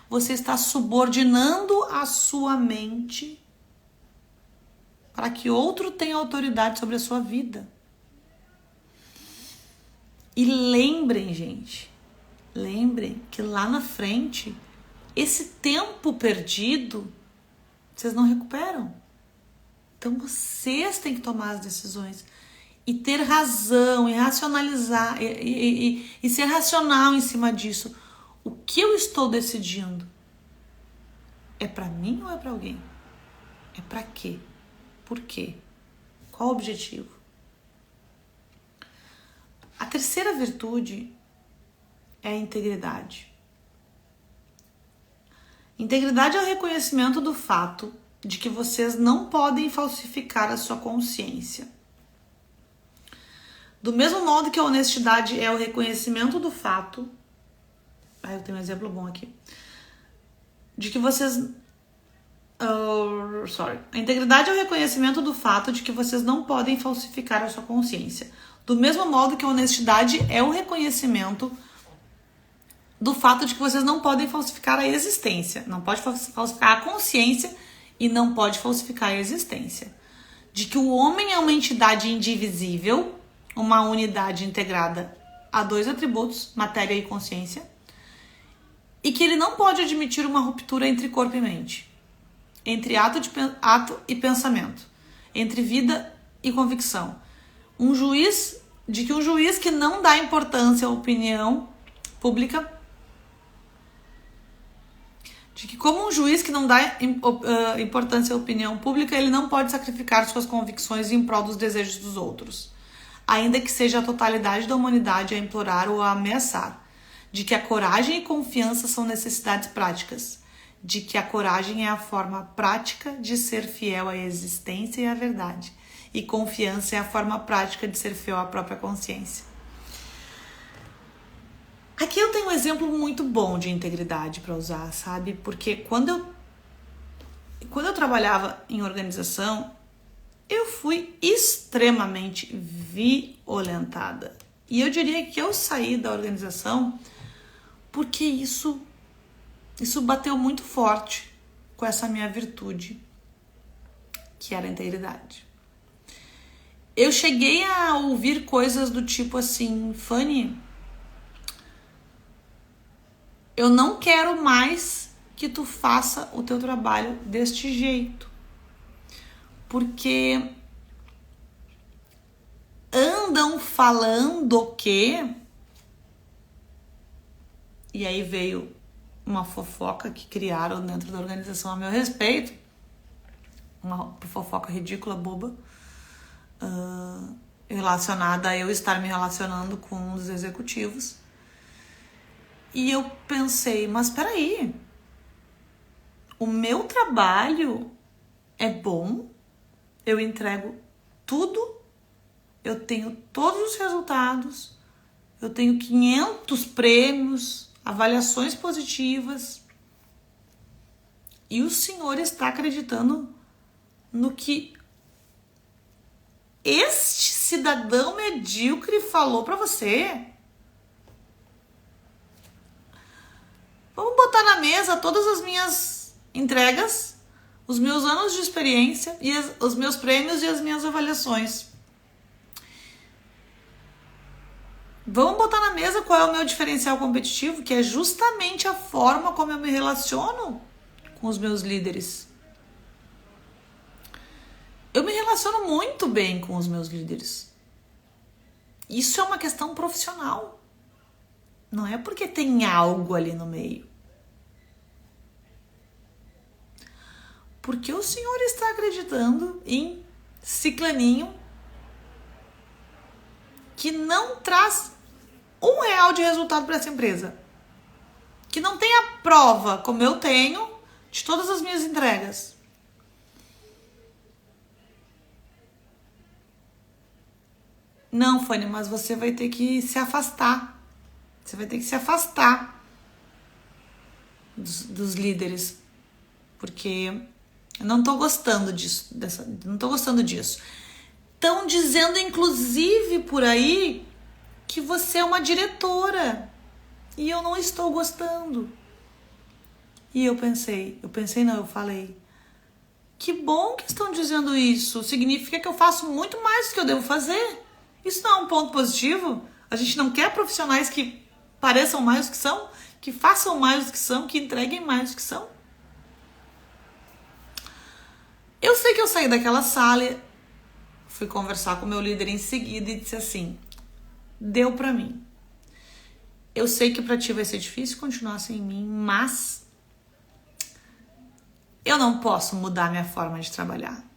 Você está subordinando a sua mente para que outro tenha autoridade sobre a sua vida. E lembrem, gente, lembrem que lá na frente, esse tempo perdido, vocês não recuperam. Então vocês têm que tomar as decisões. E ter razão, e racionalizar, e ser racional em cima disso. O que eu estou decidindo? É para mim ou é para alguém? É para quê? Por quê? Qual o objetivo? A terceira virtude é a integridade. Integridade é o reconhecimento do fato de que vocês não podem falsificar a sua consciência. Do mesmo modo que a honestidade é o reconhecimento do fato... eu tenho um exemplo bom aqui. De que vocês... A integridade é o reconhecimento do fato de que vocês não podem falsificar a sua consciência. Do mesmo modo que a honestidade é o reconhecimento do fato de que vocês não podem falsificar a existência. Não pode falsificar a consciência e não pode falsificar a existência. De que o homem é uma entidade indivisível, uma unidade integrada a dois atributos, matéria e consciência, e que ele não pode admitir uma ruptura entre corpo e mente, entre ato e pensamento, entre vida e convicção. Um juiz que não dá importância à opinião pública, de que como um juiz que não dá importância à opinião pública, ele não pode sacrificar suas convicções em prol dos desejos dos outros, ainda que seja a totalidade da humanidade a implorar ou a ameaçar, de que a coragem e confiança são necessidades práticas, de que a coragem é a forma prática de ser fiel à existência e à verdade, e confiança é a forma prática de ser fiel à própria consciência. Aqui eu tenho um exemplo muito bom de integridade para usar, sabe? Porque quando eu trabalhava em organização, eu fui extremamente violentada. E eu diria que eu saí da organização porque isso bateu muito forte com essa minha virtude, que era a integridade. Eu cheguei a ouvir coisas do tipo assim: Fanny, eu não quero mais que tu faça o teu trabalho deste jeito, porque andam falando que... E aí veio uma fofoca que criaram dentro da organização a meu respeito, uma fofoca ridícula, boba, relacionada a eu estar me relacionando com um dos executivos. E eu pensei, mas peraí, o meu trabalho é bom, eu entrego tudo, eu tenho todos os resultados, eu tenho 500 prêmios, avaliações positivas, e o senhor está acreditando no que este cidadão medíocre falou para você? Vamos botar na mesa todas as minhas entregas, os meus anos de experiência, e os meus prêmios e as minhas avaliações. Vamos botar na mesa qual é o meu diferencial competitivo, que é justamente a forma como eu me relaciono com os meus líderes. Eu me relaciono muito bem com os meus líderes. Isso é uma questão profissional. Não é porque tem algo ali no meio. Porque o senhor está acreditando em ciclaninho que não traz R$1 de resultado para essa empresa. Que não tem a prova, como eu tenho, de todas as minhas entregas. Não, Fanny, mas você vai ter que se afastar. Você vai ter que se afastar dos líderes. Porque eu não tô gostando disso. Não tô gostando disso. Estão dizendo, inclusive, por aí, que você é uma diretora. E eu não estou gostando. E eu falei, que bom que estão dizendo isso. Significa que eu faço muito mais do que eu devo fazer. Isso não é um ponto positivo? A gente não quer profissionais que pareçam mais do que são, que façam mais do que são, que entreguem mais do que são. Eu sei que eu saí daquela sala, fui conversar com o meu líder em seguida e disse assim: deu pra mim. Eu sei que pra ti vai ser difícil continuar sem mim, mas eu não posso mudar minha forma de trabalhar.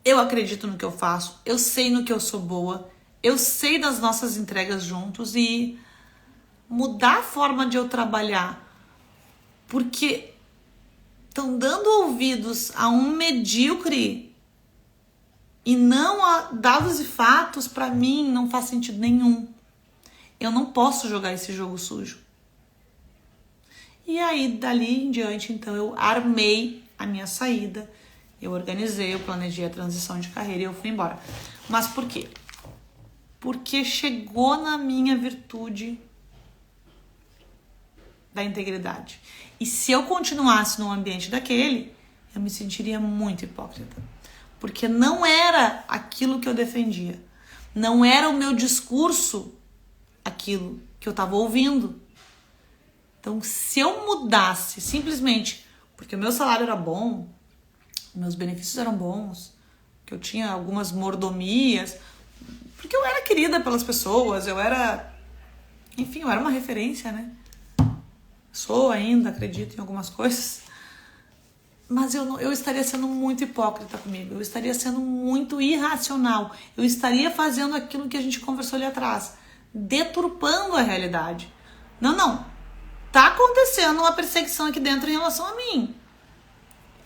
Eu acredito no que eu faço, eu sei no que eu sou boa, eu sei das nossas entregas juntos, e mudar a forma de eu trabalhar porque estão dando ouvidos a um medíocre e não a dados e fatos, para mim não faz sentido nenhum. Eu não posso jogar esse jogo sujo. E aí, dali em diante, então, eu armei a minha saída, eu organizei, eu planejei a transição de carreira e eu fui embora. Mas por quê? Porque chegou na minha virtude da integridade. E se eu continuasse num ambiente daquele, eu me sentiria muito hipócrita. Porque não era aquilo que eu defendia. Não era o meu discurso aquilo que eu estava ouvindo. Então, se eu mudasse simplesmente porque o meu salário era bom, meus benefícios eram bons, que eu tinha algumas mordomias, porque eu era querida pelas pessoas, eu era uma referência, né? Sou ainda, acredito em algumas coisas. Mas eu estaria sendo muito hipócrita comigo. Eu estaria sendo muito irracional. Eu estaria fazendo aquilo que a gente conversou ali atrás. Deturpando a realidade. Não. Tá acontecendo uma perseguição aqui dentro em relação a mim.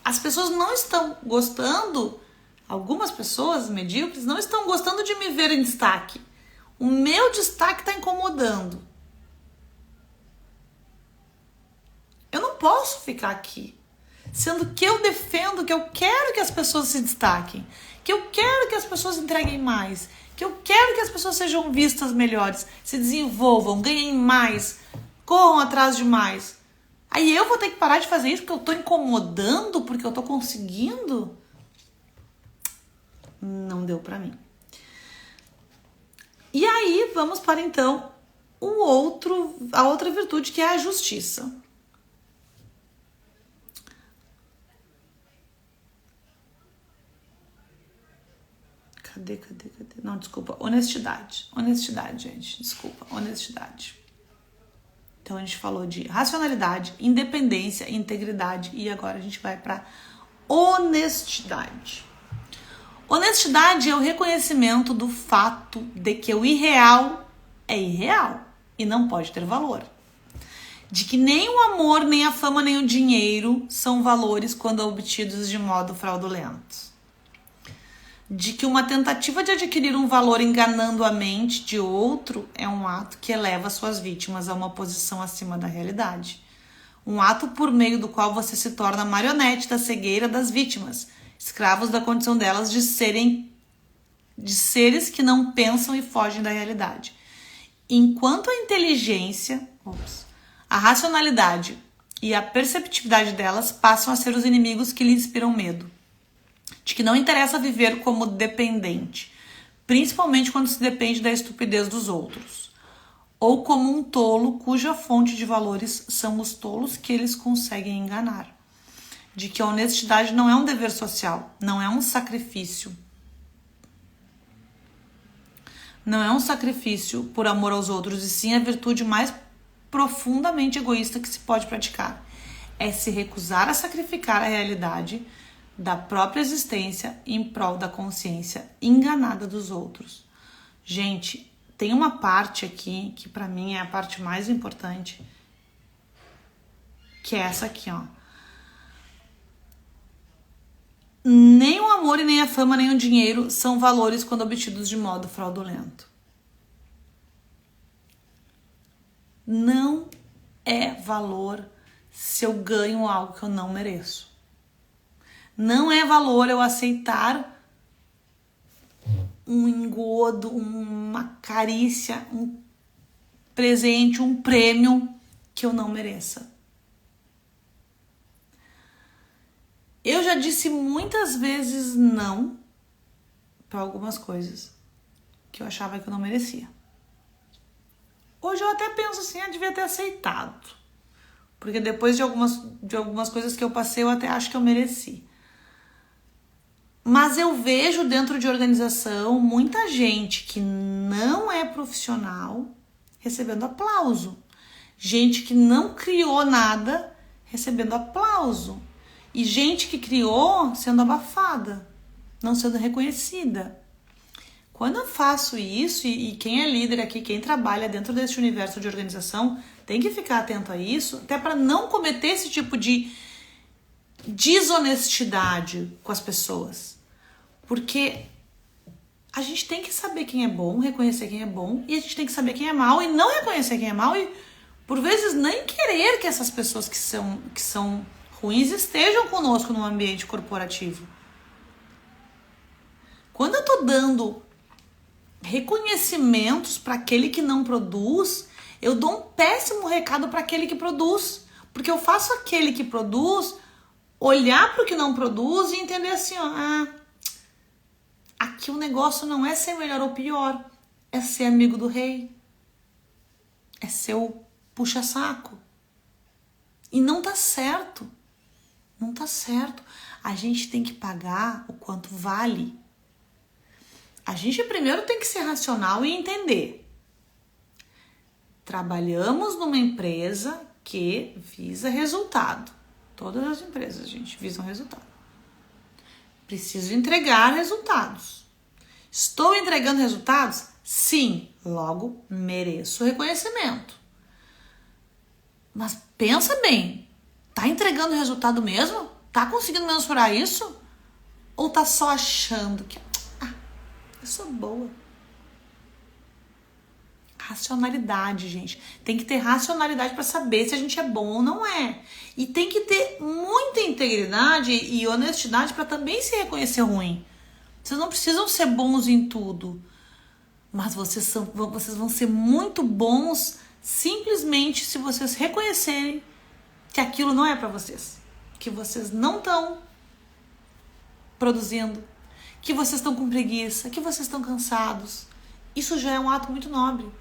As pessoas não estão gostando, algumas pessoas medíocres não estão gostando de me ver em destaque. O meu destaque está incomodando. Eu não posso ficar aqui, sendo que eu defendo que eu quero que as pessoas se destaquem, que eu quero que as pessoas entreguem mais, que eu quero que as pessoas sejam vistas melhores, se desenvolvam, ganhem mais, corram atrás de mais. Aí eu vou ter que parar de fazer isso porque eu tô incomodando, porque eu tô conseguindo? Não deu pra mim. E aí vamos para então a outra virtude, que é a justiça. Cadê? Não, desculpa. Honestidade, gente. Desculpa, honestidade. Então a gente falou de racionalidade, independência, integridade e agora a gente vai para honestidade. Honestidade é o reconhecimento do fato de que o irreal é irreal e não pode ter valor. De que nem o amor, nem a fama, nem o dinheiro são valores quando obtidos de modo fraudulento. De que uma tentativa de adquirir um valor enganando a mente de outro é um ato que eleva suas vítimas a uma posição acima da realidade. Um ato por meio do qual você se torna marionete da cegueira das vítimas, escravos da condição delas de seres que não pensam e fogem da realidade. Enquanto a inteligência, a racionalidade e a perceptividade delas passam a ser os inimigos que lhe inspiram medo. De que não interessa viver como dependente, principalmente quando se depende da estupidez dos outros, ou como um tolo cuja fonte de valores são os tolos que eles conseguem enganar. De que a honestidade não é um dever social, não é um sacrifício. Não é um sacrifício por amor aos outros, e sim a virtude mais profundamente egoísta que se pode praticar. É se recusar a sacrificar a realidade da própria existência em prol da consciência enganada dos outros. Gente, tem uma parte aqui que pra mim é a parte mais importante, que é essa aqui, ó. Nem o amor e nem a fama nem o dinheiro são valores quando obtidos de modo fraudulento. Não é valor se eu ganho algo que eu não mereço. Não é valor eu aceitar um engodo, uma carícia, um presente, um prêmio que eu não mereça. Eu já disse muitas vezes não para algumas coisas que eu achava que eu não merecia. Hoje eu até penso assim, eu devia ter aceitado. Porque depois de algumas coisas que eu passei, eu até acho que eu mereci. Mas eu vejo dentro de organização muita gente que não é profissional recebendo aplauso. Gente que não criou nada recebendo aplauso. E gente que criou sendo abafada, não sendo reconhecida. Quando eu faço isso, e quem é líder aqui, quem trabalha dentro desse universo de organização, tem que ficar atento a isso, até para não cometer esse tipo de desonestidade com as pessoas. Porque a gente tem que saber quem é bom, reconhecer quem é bom, e a gente tem que saber quem é mal e não reconhecer quem é mal e, por vezes, nem querer que essas pessoas que são ruins estejam conosco no ambiente corporativo. Quando eu tô dando reconhecimentos para aquele que não produz, eu dou um péssimo recado para aquele que produz, porque eu faço aquele que produz olhar para o que não produz e entender assim, ó, aqui o negócio não é ser melhor ou pior, é ser amigo do rei, é ser o puxa-saco. E não tá certo. Não tá certo. A gente tem que pagar o quanto vale. A gente primeiro tem que ser racional e entender. Trabalhamos numa empresa que visa resultado. Todas as empresas, gente, visam resultado. Preciso entregar resultados. Estou entregando resultados? Sim, logo mereço reconhecimento. Mas pensa bem, tá entregando resultado mesmo? Tá conseguindo mensurar isso? Ou tá só achando que eu sou boa? Racionalidade, gente. Tem que ter racionalidade para saber se a gente é bom ou não é. E tem que ter muita integridade e honestidade para também se reconhecer ruim. Vocês não precisam ser bons em tudo. Mas vocês vão ser muito bons simplesmente se vocês reconhecerem que aquilo não é para vocês. Que vocês não estão produzindo. Que vocês estão com preguiça. Que vocês estão cansados. Isso já é um ato muito nobre.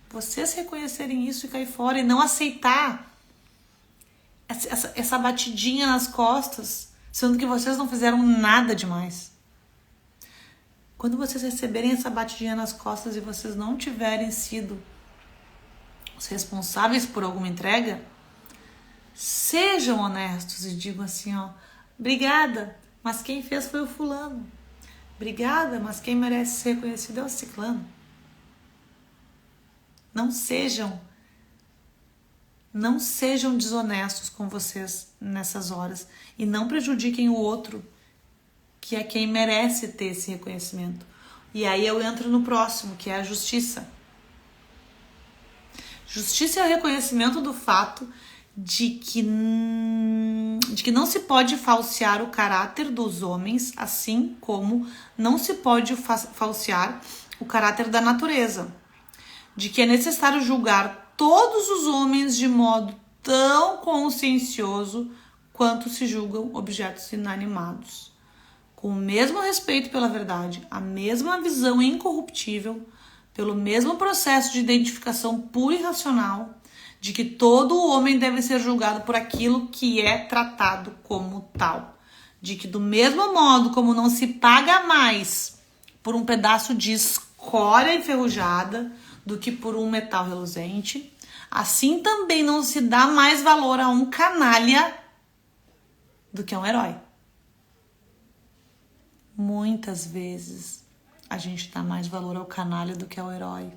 Vocês reconhecerem isso e cair fora e não aceitar essa batidinha nas costas, sendo que vocês não fizeram nada demais. Quando vocês receberem essa batidinha nas costas e vocês não tiverem sido os responsáveis por alguma entrega, sejam honestos e digam assim, obrigada, mas quem fez foi o fulano. Obrigada, mas quem merece ser reconhecido é o ciclano. Não sejam desonestos com vocês nessas horas e não prejudiquem o outro, que é quem merece ter esse reconhecimento. E aí eu entro no próximo, que é a justiça. Justiça é o reconhecimento do fato de que não se pode falsear o caráter dos homens, assim como não se pode falsear o caráter da natureza. De que é necessário julgar todos os homens de modo tão consciencioso quanto se julgam objetos inanimados. Com o mesmo respeito pela verdade, a mesma visão incorruptível, pelo mesmo processo de identificação pura e racional, de que todo homem deve ser julgado por aquilo que é tratado como tal. De que do mesmo modo como não se paga mais por um pedaço de escória enferrujada do que por um metal reluzente, assim também não se dá mais valor a um canalha do que a um herói. Muitas vezes a gente dá mais valor ao canalha do que ao herói.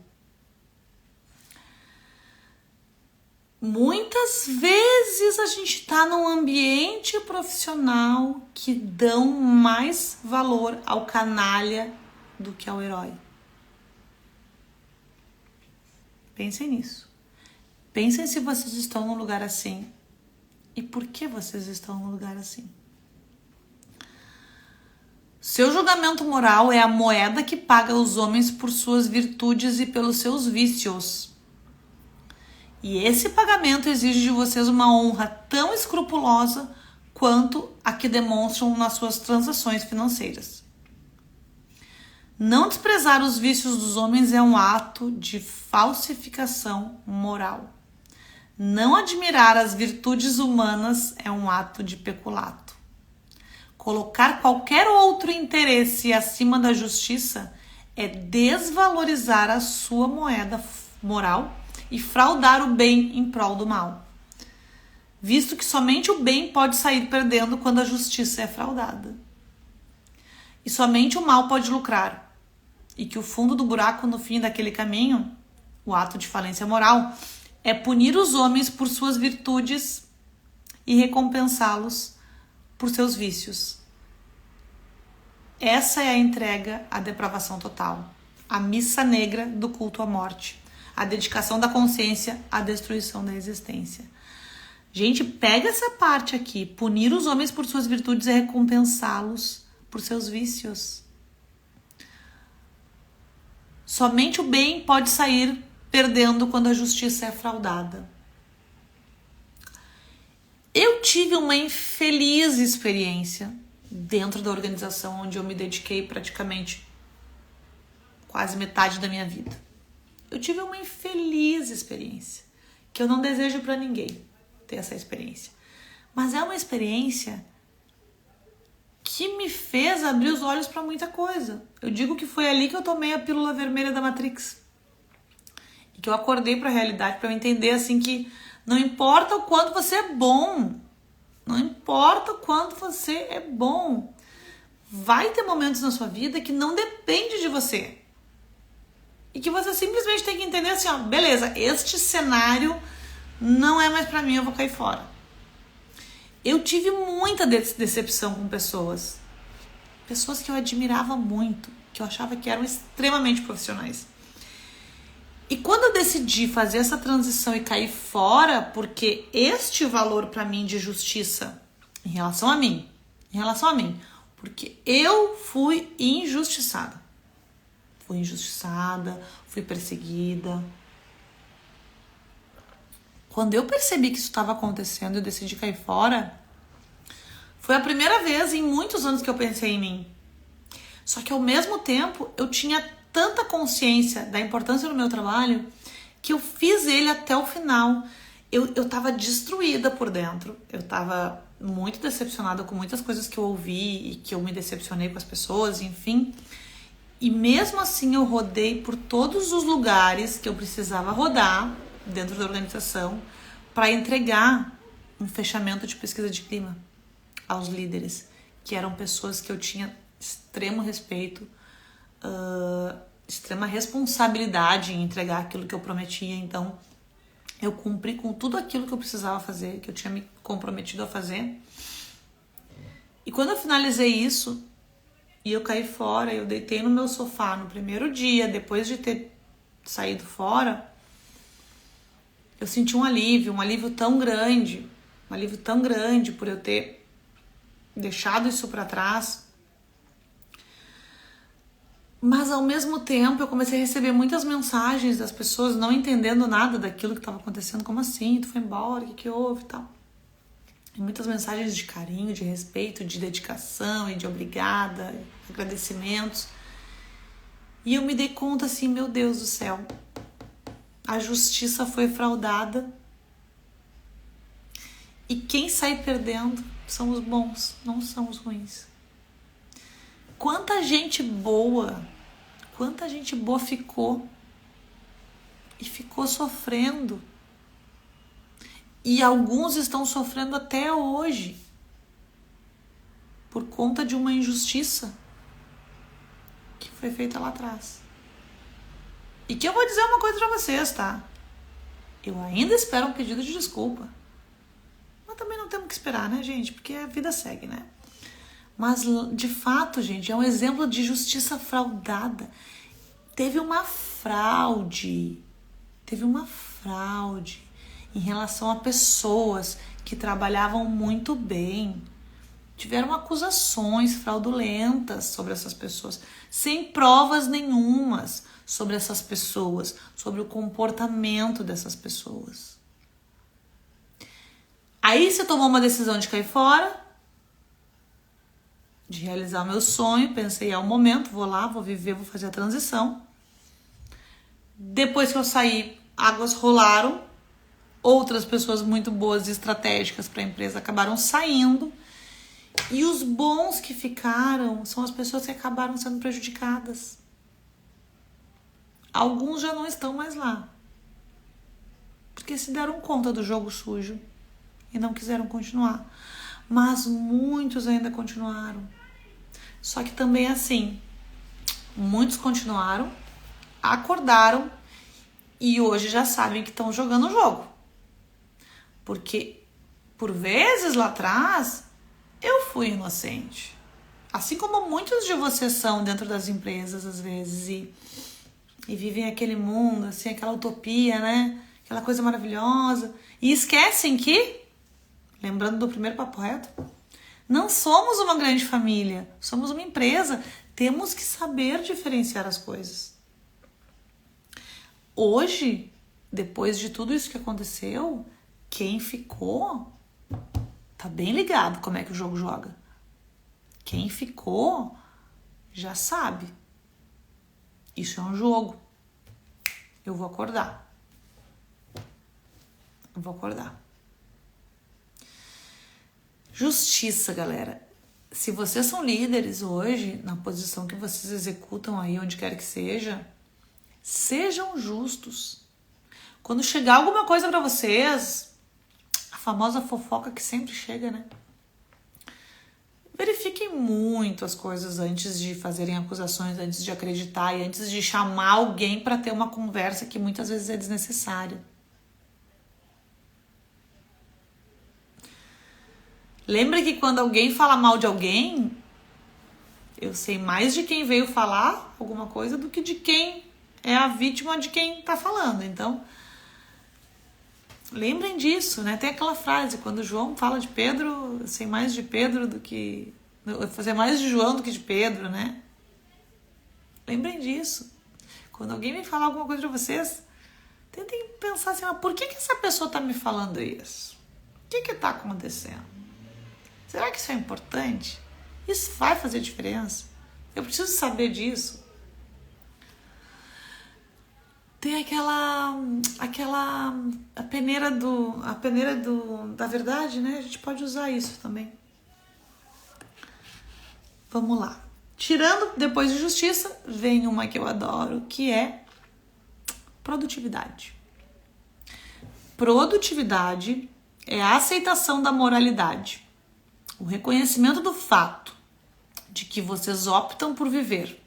Muitas vezes a gente está num ambiente profissional que dão mais valor ao canalha do que ao herói. Pensem nisso. Pensem se vocês estão num lugar assim e por que vocês estão num lugar assim. Seu julgamento moral é a moeda que paga os homens por suas virtudes e pelos seus vícios. E esse pagamento exige de vocês uma honra tão escrupulosa quanto a que demonstram nas suas transações financeiras. Não desprezar os vícios dos homens é um ato de falsificação moral. Não admirar as virtudes humanas é um ato de peculato. Colocar qualquer outro interesse acima da justiça é desvalorizar a sua moeda moral e fraudar o bem em prol do mal, visto que somente o bem pode sair perdendo quando a justiça é fraudada. E somente o mal pode lucrar. E que o fundo do buraco no fim daquele caminho, o ato de falência moral, é punir os homens por suas virtudes e recompensá-los por seus vícios. Essa é a entrega à depravação total, a missa negra do culto à morte, a dedicação da consciência à destruição da existência. Gente, pega essa parte aqui, punir os homens por suas virtudes e recompensá-los por seus vícios. Somente o bem pode sair perdendo quando a justiça é fraudada. Eu tive uma infeliz experiência dentro da organização onde eu me dediquei praticamente quase metade da minha vida. Eu tive uma infeliz experiência, que eu não desejo para ninguém ter essa experiência. Mas é uma experiência que me fez abrir os olhos para muita coisa. Eu digo que foi ali que eu tomei a pílula vermelha da Matrix. que eu acordei para a realidade, para eu entender assim que não importa o quanto você é bom, não importa o quanto você é bom, vai ter momentos na sua vida que não depende de você. E que você simplesmente tem que entender assim, ó, beleza, este cenário não é mais pra mim, eu vou cair fora. Eu tive muita decepção com pessoas que eu admirava muito, que eu achava que eram extremamente profissionais. E quando eu decidi fazer essa transição e cair fora, porque este valor pra mim de justiça em relação a mim, porque eu fui injustiçada. Fui perseguida. Quando eu percebi que isso estava acontecendo, eu decidi cair fora. Foi a primeira vez em muitos anos que eu pensei em mim. Só que ao mesmo tempo, eu tinha tanta consciência da importância do meu trabalho que eu fiz ele até o final. Eu tava destruída por dentro. Eu tava muito decepcionada com muitas coisas que eu ouvi e que eu me decepcionei com as pessoas, enfim. E mesmo assim eu rodei por todos os lugares que eu precisava rodar dentro da organização para entregar um fechamento de pesquisa de clima aos líderes, que eram pessoas que eu tinha extremo respeito, extrema responsabilidade em entregar aquilo que eu prometia. Então eu cumpri com tudo aquilo que eu precisava fazer, que eu tinha me comprometido a fazer. E quando eu finalizei isso, e eu caí fora, eu deitei no meu sofá no primeiro dia, depois de ter saído fora, eu senti um alívio tão grande, por eu ter deixado isso pra trás. Mas ao mesmo tempo eu comecei a receber muitas mensagens das pessoas não entendendo nada daquilo que estava acontecendo. Como assim? Tu foi embora? O que houve e tal? E muitas mensagens de carinho, de respeito, de dedicação e de obrigada, agradecimentos. E eu me dei conta assim, meu Deus do céu, a justiça foi fraudada e quem sai perdendo são os bons, não são os ruins. Quanta gente boa ficou e ficou sofrendo. E alguns estão sofrendo até hoje por conta de uma injustiça que foi feita lá atrás. E que eu vou dizer uma coisa pra vocês, tá? Eu ainda espero um pedido de desculpa. Mas também não temos que esperar, né, gente? Porque a vida segue, né? Mas, de fato, gente, é um exemplo de justiça fraudada. Teve uma fraude em relação a pessoas que trabalhavam muito bem. Tiveram acusações fraudulentas sobre essas pessoas, sem provas nenhumas sobre essas pessoas, sobre o comportamento dessas pessoas. Aí você tomou uma decisão de cair fora, de realizar o meu sonho, pensei, é o momento, vou lá, vou viver, vou fazer a transição. Depois que eu saí, águas rolaram, outras pessoas muito boas e estratégicas para a empresa acabaram saindo, e os bons que ficaram são as pessoas que acabaram sendo prejudicadas. Alguns já não estão mais lá, porque se deram conta do jogo sujo e não quiseram continuar. Mas muitos ainda continuaram. Só que também assim, muitos continuaram, acordaram e hoje já sabem que estão jogando o jogo. Porque, por vezes lá atrás, eu fui inocente. Assim como muitos de vocês são dentro das empresas, às vezes, e vivem aquele mundo, assim, aquela utopia, né? Aquela coisa maravilhosa. E esquecem que, lembrando do primeiro papo reto, não somos uma grande família, somos uma empresa. Temos que saber diferenciar as coisas. Hoje, depois de tudo isso que aconteceu, quem ficou tá bem ligado como é que o jogo joga. Quem ficou já sabe. Isso é um jogo. Eu vou acordar. Justiça, galera. Se vocês são líderes hoje, na posição que vocês executam aí, onde quer que seja, sejam justos. Quando chegar alguma coisa pra vocês, a famosa fofoca que sempre chega, né? Verifiquem muito as coisas antes de fazerem acusações, antes de acreditar e antes de chamar alguém pra ter uma conversa que muitas vezes é desnecessária. Lembra que quando alguém fala mal de alguém, eu sei mais de quem veio falar alguma coisa do que de quem é a vítima de quem tá falando. Então, lembrem disso, né? Tem aquela frase, quando João fala de Pedro, eu sei mais de Pedro do que... Eu sei mais de João do que de Pedro, né? Lembrem disso. Quando alguém vem falar alguma coisa pra vocês, tentem pensar assim, por que essa pessoa tá me falando isso? O que tá acontecendo? Será que isso é importante? Isso vai fazer diferença? Eu preciso saber disso. Tem a peneira da verdade, né? A gente pode usar isso também. Vamos lá. Tirando depois de justiça, vem uma que eu adoro, que é produtividade. Produtividade é a aceitação da moralidade. O reconhecimento do fato de que vocês optam por viver,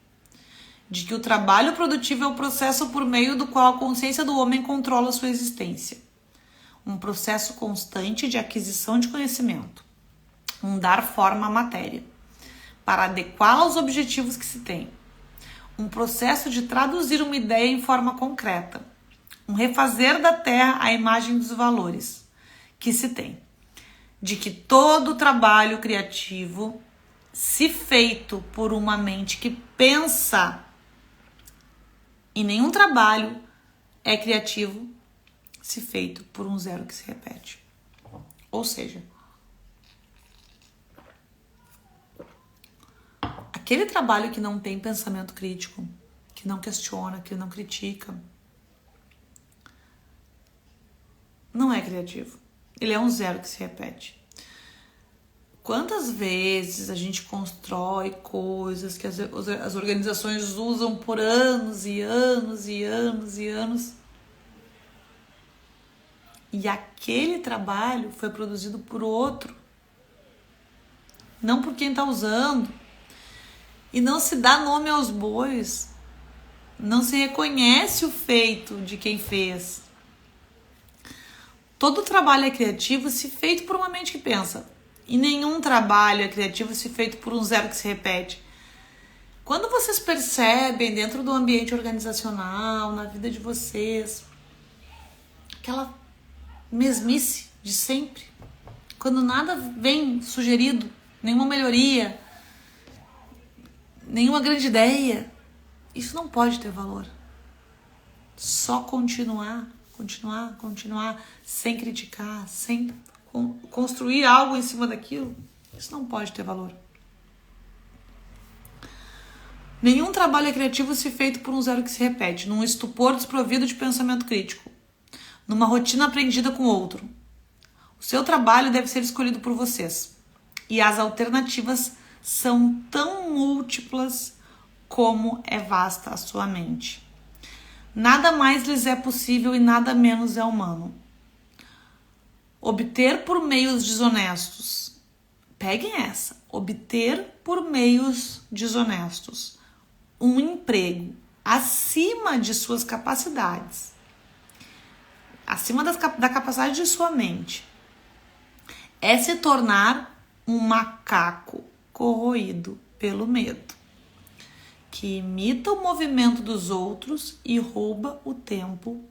de que o trabalho produtivo é o processo por meio do qual a consciência do homem controla a sua existência. Um processo constante de aquisição de conhecimento, um dar forma à matéria, para adequá-la aos objetivos que se tem. Um processo de traduzir uma ideia em forma concreta, um refazer da terra à imagem dos valores que se tem. De que todo trabalho criativo, se feito por uma mente que pensa, e nenhum trabalho é criativo se feito por um zero que se repete. Ou seja, aquele trabalho que não tem pensamento crítico, que não questiona, que não critica, não é criativo. Ele é um zero que se repete. Quantas vezes a gente constrói coisas que as organizações usam por anos e anos e anos e anos, e aquele trabalho foi produzido por outro, não por quem está usando, e não se dá nome aos bois, não se reconhece o feito de quem fez. Todo trabalho é criativo se feito por uma mente que pensa. E nenhum trabalho é criativo se feito por um zero que se repete. Quando vocês percebem dentro do ambiente organizacional, na vida de vocês, aquela mesmice de sempre, quando nada vem sugerido, nenhuma melhoria, nenhuma grande ideia, isso não pode ter valor. Só continuar, sem criticar, sem construir algo em cima daquilo, isso não pode ter valor. Nenhum trabalho é criativo se feito por um zero que se repete, num estupor desprovido de pensamento crítico, numa rotina aprendida com outro. O seu trabalho deve ser escolhido por vocês, e as alternativas são tão múltiplas como é vasta a sua mente. Nada mais lhes é possível e nada menos é humano. Obter por meios desonestos. Peguem essa. Obter por meios desonestos um emprego acima de suas capacidades, acima da capacidade de sua mente, é se tornar um macaco corroído pelo medo, que imita o movimento dos outros e rouba o tempo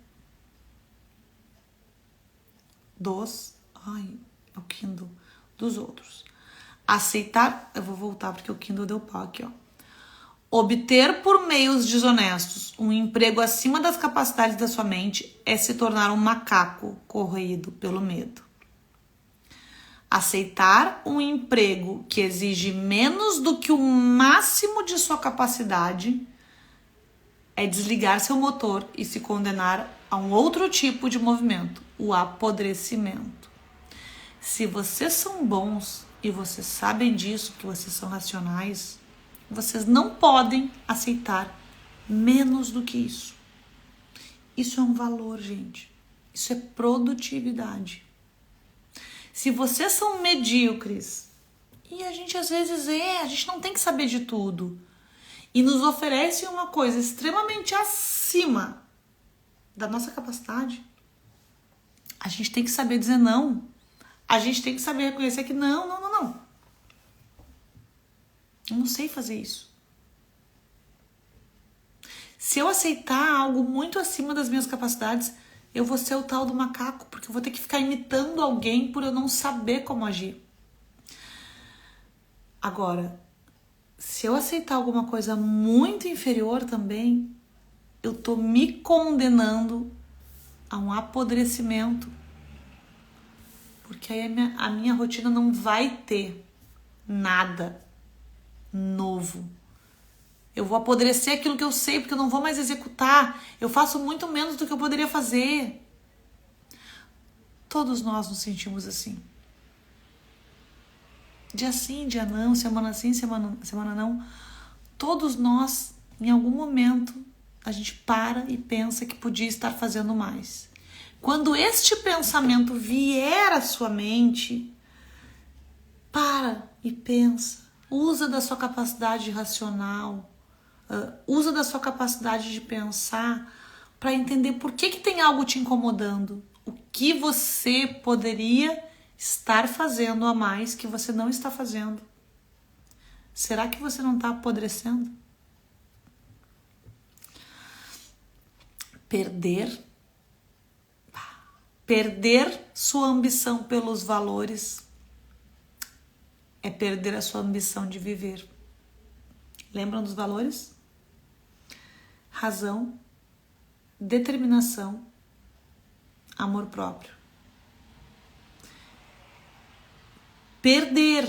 o Kindle dos outros. Aceitar, eu vou voltar porque o Kindle deu pau aqui, ó. Obter por meios desonestos um emprego acima das capacidades da sua mente é se tornar um macaco corroído pelo medo. Aceitar um emprego que exige menos do que o máximo de sua capacidade é desligar seu motor e se condenar a um outro tipo de movimento, o apodrecimento. Se vocês são bons e vocês sabem disso, que vocês são racionais, vocês não podem aceitar menos do que isso. Isso é um valor, gente. Isso é produtividade. Se vocês são medíocres, e a gente às vezes a gente não tem que saber de tudo, e nos oferecem uma coisa extremamente acima da nossa capacidade, a gente tem que saber dizer não. A gente tem que saber reconhecer que não. Eu não sei fazer isso. Se eu aceitar algo muito acima das minhas capacidades, eu vou ser o tal do macaco, porque eu vou ter que ficar imitando alguém por eu não saber como agir. Agora, se eu aceitar alguma coisa muito inferior também, eu tô me condenando a um apodrecimento. Porque aí a minha rotina não vai ter nada novo. Eu vou apodrecer aquilo que eu sei, porque eu não vou mais executar. Eu faço muito menos do que eu poderia fazer. Todos nós nos sentimos assim. Dia sim, dia não, semana sim, semana não. Todos nós, em algum momento, a gente para e pensa que podia estar fazendo mais. Quando este pensamento vier à sua mente, para e pensa. Usa da sua capacidade racional, usa da sua capacidade de pensar para entender por que tem algo te incomodando. O que você poderia estar fazendo a mais que você não está fazendo. Será que você não está apodrecendo? Perder sua ambição pelos valores é perder a sua ambição de viver. Lembram dos valores? Razão, determinação, amor próprio. Perder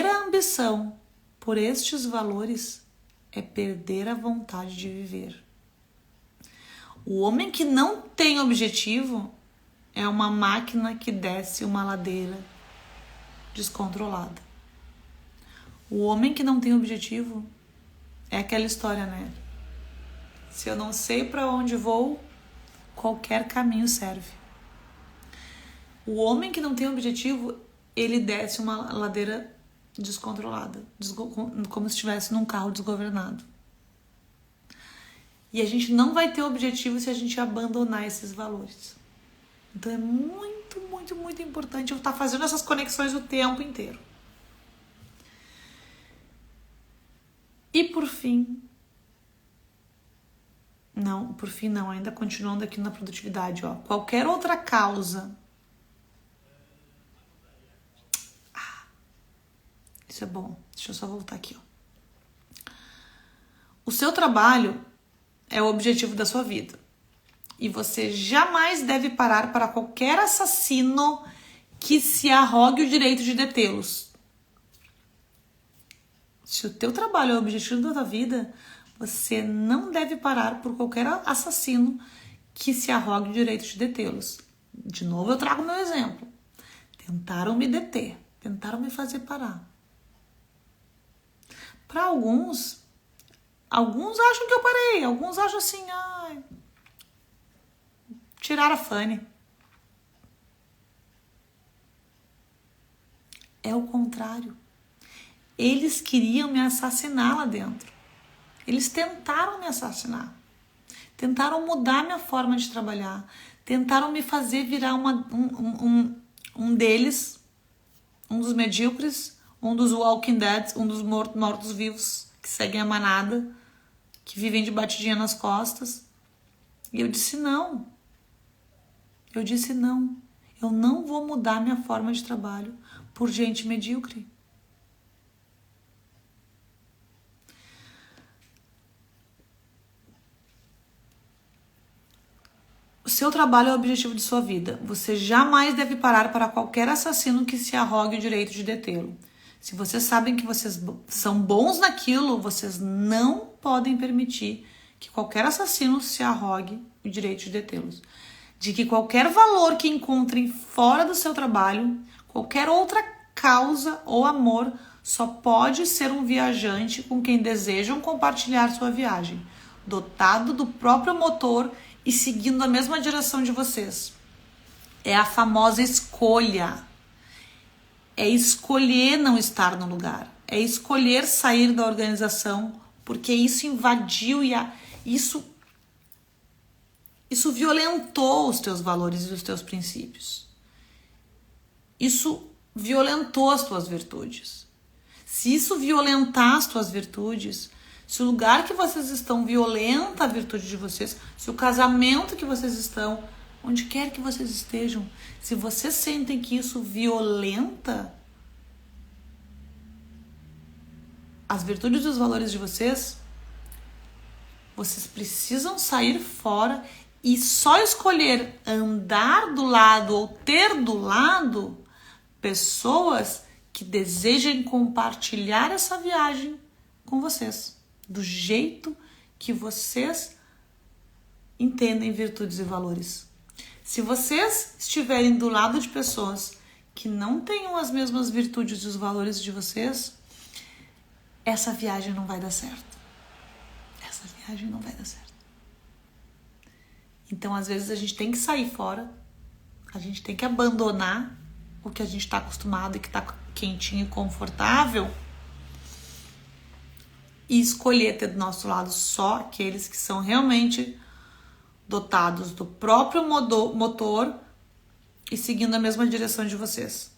a ambição por estes valores é perder a vontade de viver. O homem que não tem objetivo é uma máquina que desce uma ladeira descontrolada. O homem que não tem objetivo é aquela história, né? Se eu não sei para onde vou, qualquer caminho serve. O homem que não tem objetivo, ele desce uma ladeira descontrolada, como se estivesse num carro desgovernado. E a gente não vai ter objetivo se a gente abandonar esses valores. Então é muito, muito, muito importante eu estar fazendo essas conexões o tempo inteiro. E por fim, ainda continuando aqui na produtividade, ó, qualquer outra causa. Isso é bom. Deixa eu só voltar aqui, ó. O seu trabalho é o objetivo da sua vida. E você jamais deve parar para qualquer assassino que se arrogue o direito de detê-los. Se o teu trabalho é o objetivo da tua vida, você não deve parar por qualquer assassino que se arrogue o direito de detê-los. De novo eu trago meu exemplo. Tentaram me deter, tentaram me fazer parar. Para alguns acham que eu parei, alguns acham assim, tiraram a Fanny. É o contrário. Eles queriam me assassinar lá dentro. Eles tentaram me assassinar. Tentaram mudar minha forma de trabalhar. Tentaram me fazer virar um deles, um dos medíocres, um dos Walking Dead, um dos mortos-vivos que seguem a manada, que vivem de batidinha nas costas. E eu disse não. Eu não vou mudar minha forma de trabalho por gente medíocre. O seu trabalho é o objetivo de sua vida. Você jamais deve parar para qualquer assassino que se arrogue o direito de detê-lo. Se vocês sabem que vocês são bons naquilo, vocês não podem permitir que qualquer assassino se arrogue o direito de detê-los. De que qualquer valor que encontrem fora do seu trabalho, qualquer outra causa ou amor, só pode ser um viajante com quem desejam compartilhar sua viagem, dotado do próprio motor e seguindo a mesma direção de vocês. É a famosa escolha. É escolher não estar no lugar. É escolher sair da organização, porque isso invadiu e isso violentou os teus valores e os teus princípios. Isso violentou as tuas virtudes. Se isso violentar as tuas virtudes, se o lugar que vocês estão violenta a virtude de vocês, se o casamento que vocês estão, onde quer que vocês estejam, se vocês sentem que isso violenta as virtudes e os valores de vocês, vocês precisam sair fora e só escolher andar do lado ou ter do lado pessoas que desejem compartilhar essa viagem com vocês, do jeito que vocês entendem virtudes e valores. Se vocês estiverem do lado de pessoas que não tenham as mesmas virtudes e os valores de vocês, essa viagem não vai dar certo. Essa viagem não vai dar certo. Então, às vezes, a gente tem que sair fora, a gente tem que abandonar o que a gente está acostumado e que está quentinho e confortável e escolher ter do nosso lado só aqueles que são realmente dotados do próprio motor e seguindo a mesma direção de vocês.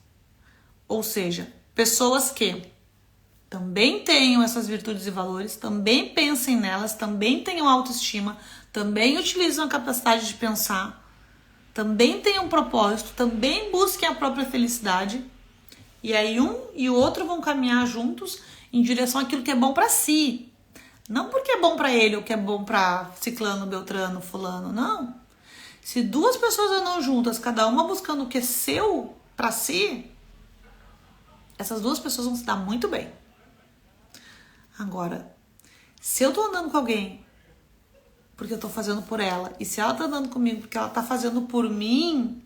Ou seja, pessoas que também tenham essas virtudes e valores, também pensem nelas, também tenham autoestima, também utilizam a capacidade de pensar, também tenham um propósito, também busquem a própria felicidade. E aí um e o outro vão caminhar juntos em direção àquilo que é bom para si. Não porque é bom para ele ou que é bom para ciclano, beltrano, fulano, não. Se duas pessoas andam juntas, cada uma buscando o que é seu para si, essas duas pessoas vão se dar muito bem. Agora, se eu tô andando com alguém porque eu tô fazendo por ela, e se ela tá andando comigo porque ela tá fazendo por mim,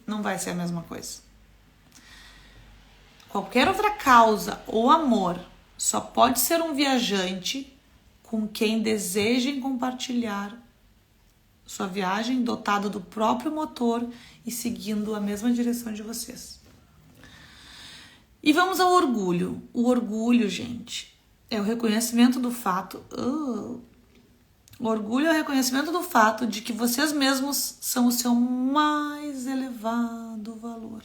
não vai ser a mesma coisa. Qualquer outra causa ou amor só pode ser um viajante com quem desejem compartilhar sua viagem dotado do próprio motor e seguindo a mesma direção de vocês. E vamos ao orgulho. O orgulho, gente, é o reconhecimento do fato... O orgulho é o reconhecimento do fato de que vocês mesmos são o seu mais elevado valor.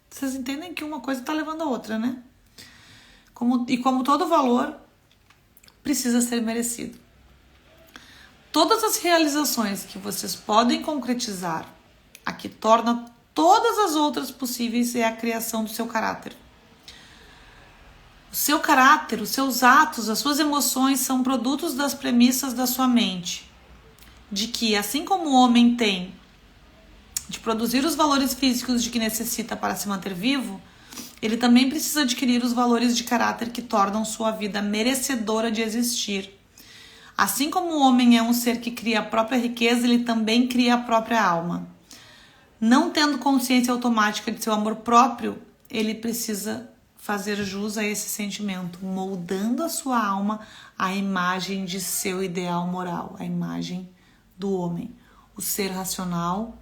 Vocês entendem que uma coisa está levando a outra, né? Como todo valor, precisa ser merecido. Todas as realizações que vocês podem concretizar, a que torna todas as outras possíveis, é a criação do seu caráter. O seu caráter, os seus atos, as suas emoções são produtos das premissas da sua mente. De que, assim como o homem tem de produzir os valores físicos de que necessita para se manter vivo, ele também precisa adquirir os valores de caráter que tornam sua vida merecedora de existir. Assim como o homem é um ser que cria a própria riqueza, ele também cria a própria alma. Não tendo consciência automática de seu amor próprio, ele precisa fazer jus a esse sentimento, moldando a sua alma à imagem de seu ideal moral, a imagem do homem, o ser racional,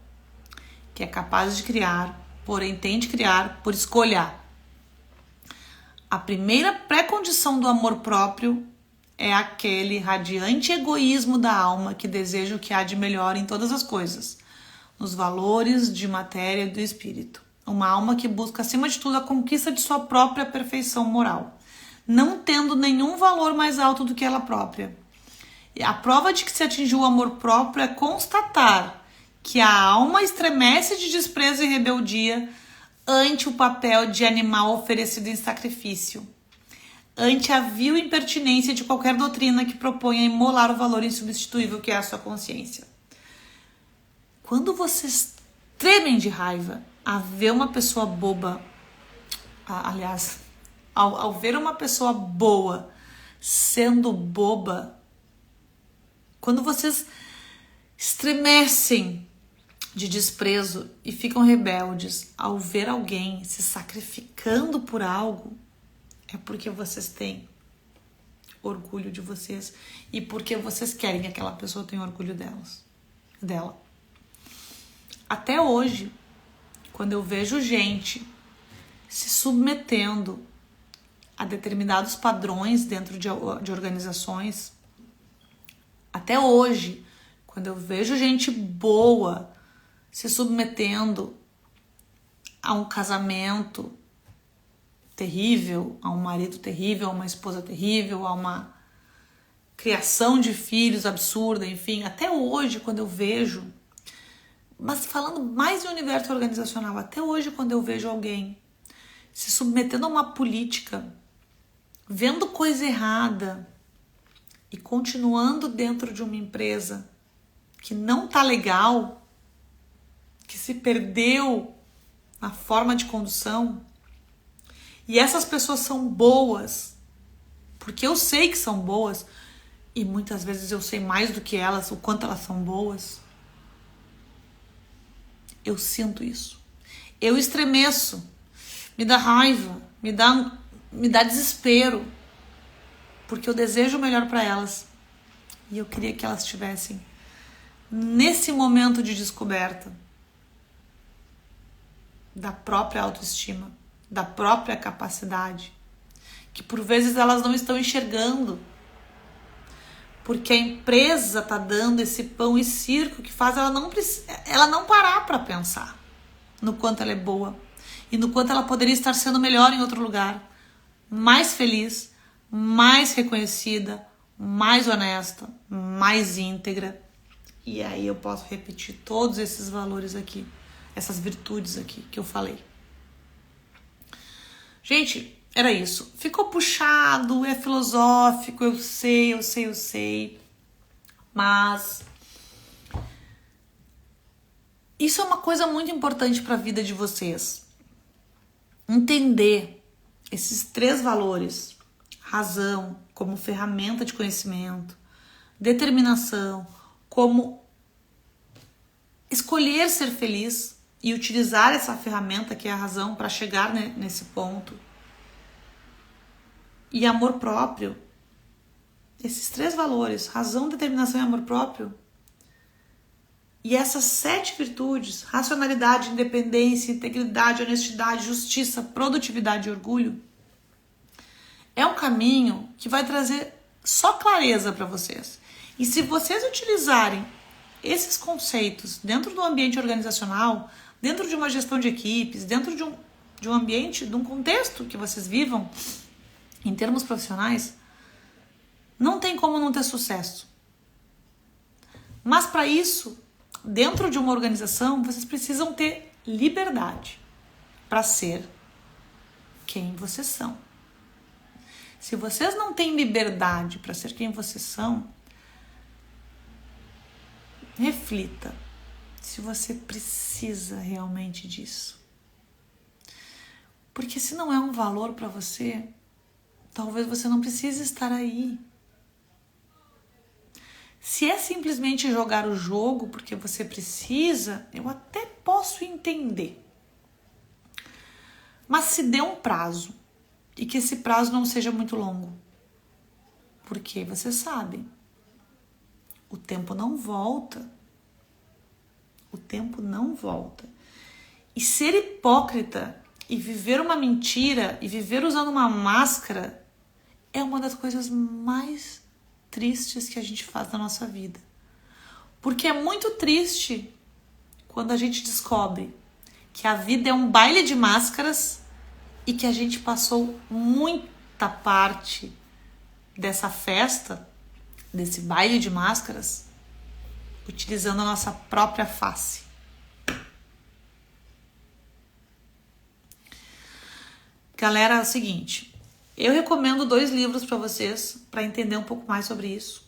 que é capaz de criar, porém tem de criar por escolha. A primeira pré-condição do amor próprio é aquele radiante egoísmo da alma que deseja o que há de melhor em todas as coisas, nos valores de matéria e do espírito. Uma alma que busca, acima de tudo, a conquista de sua própria perfeição moral, não tendo nenhum valor mais alto do que ela própria. E a prova de que se atingiu o amor próprio é constatar que a alma estremece de desprezo e rebeldia ante o papel de animal oferecido em sacrifício, ante a vil impertinência de qualquer doutrina que proponha imolar o valor insubstituível que é a sua consciência. Quando vocês tremem de raiva a ver uma pessoa boba, ao ver uma pessoa boa sendo boba, quando vocês estremecem de desprezo e ficam rebeldes ao ver alguém se sacrificando por algo, é porque vocês têm orgulho de vocês e porque vocês querem que aquela pessoa tenha orgulho dela. Até hoje, quando eu vejo gente se submetendo a determinados padrões dentro de organizações, até hoje, quando eu vejo gente boa se submetendo a um casamento terrível, a um marido terrível, a uma esposa terrível, a uma criação de filhos absurda, enfim, até hoje quando eu vejo, mas falando mais de universo organizacional, até hoje quando eu vejo alguém se submetendo a uma política, vendo coisa errada e continuando dentro de uma empresa que não tá legal, que se perdeu na forma de condução, e essas pessoas são boas, porque eu sei que são boas, e muitas vezes eu sei mais do que elas, o quanto elas são boas. Eu sinto isso. Eu estremeço, me dá raiva, me dá desespero, porque eu desejo o melhor para elas. E eu queria que elas estivessem nesse momento de descoberta da própria autoestima, da própria capacidade, que por vezes elas não estão enxergando, porque a empresa está dando esse pão e circo que faz ela não parar para pensar no quanto ela é boa e no quanto ela poderia estar sendo melhor em outro lugar, mais feliz, mais reconhecida, mais honesta, mais íntegra. E aí eu posso repetir todos esses valores aqui, essas virtudes aqui que eu falei. Gente, era isso. Ficou puxado, é filosófico, eu sei. Mas isso é uma coisa muito importante para a vida de vocês. Entender esses 3 valores: razão como ferramenta de conhecimento, determinação como escolher ser feliz e utilizar essa ferramenta que é a razão para chegar nesse ponto. E amor próprio. Esses 3 valores, razão, determinação e amor próprio. E essas 7 virtudes, racionalidade, independência, integridade, honestidade, justiça, produtividade e orgulho, é um caminho que vai trazer só clareza para vocês. E se vocês utilizarem esses conceitos dentro do ambiente organizacional, dentro de uma gestão de equipes, dentro de um ambiente, de um contexto que vocês vivam, em termos profissionais, não tem como não ter sucesso. Mas para isso, dentro de uma organização, vocês precisam ter liberdade para ser quem vocês são. Se vocês não têm liberdade para ser quem vocês são, reflita se você precisa realmente disso. Porque se não é um valor para você, talvez você não precise estar aí. Se é simplesmente jogar o jogo porque você precisa, eu até posso entender. Mas se dê um prazo, e que esse prazo não seja muito longo. Porque você sabe, o tempo não volta. O tempo não volta. E ser hipócrita e viver uma mentira e viver usando uma máscara é uma das coisas mais tristes que a gente faz na nossa vida. Porque é muito triste quando a gente descobre que a vida é um baile de máscaras e que a gente passou muita parte dessa festa, desse baile de máscaras, utilizando a nossa própria face. Galera, é o seguinte, eu recomendo 2 livros para vocês para entender um pouco mais sobre isso.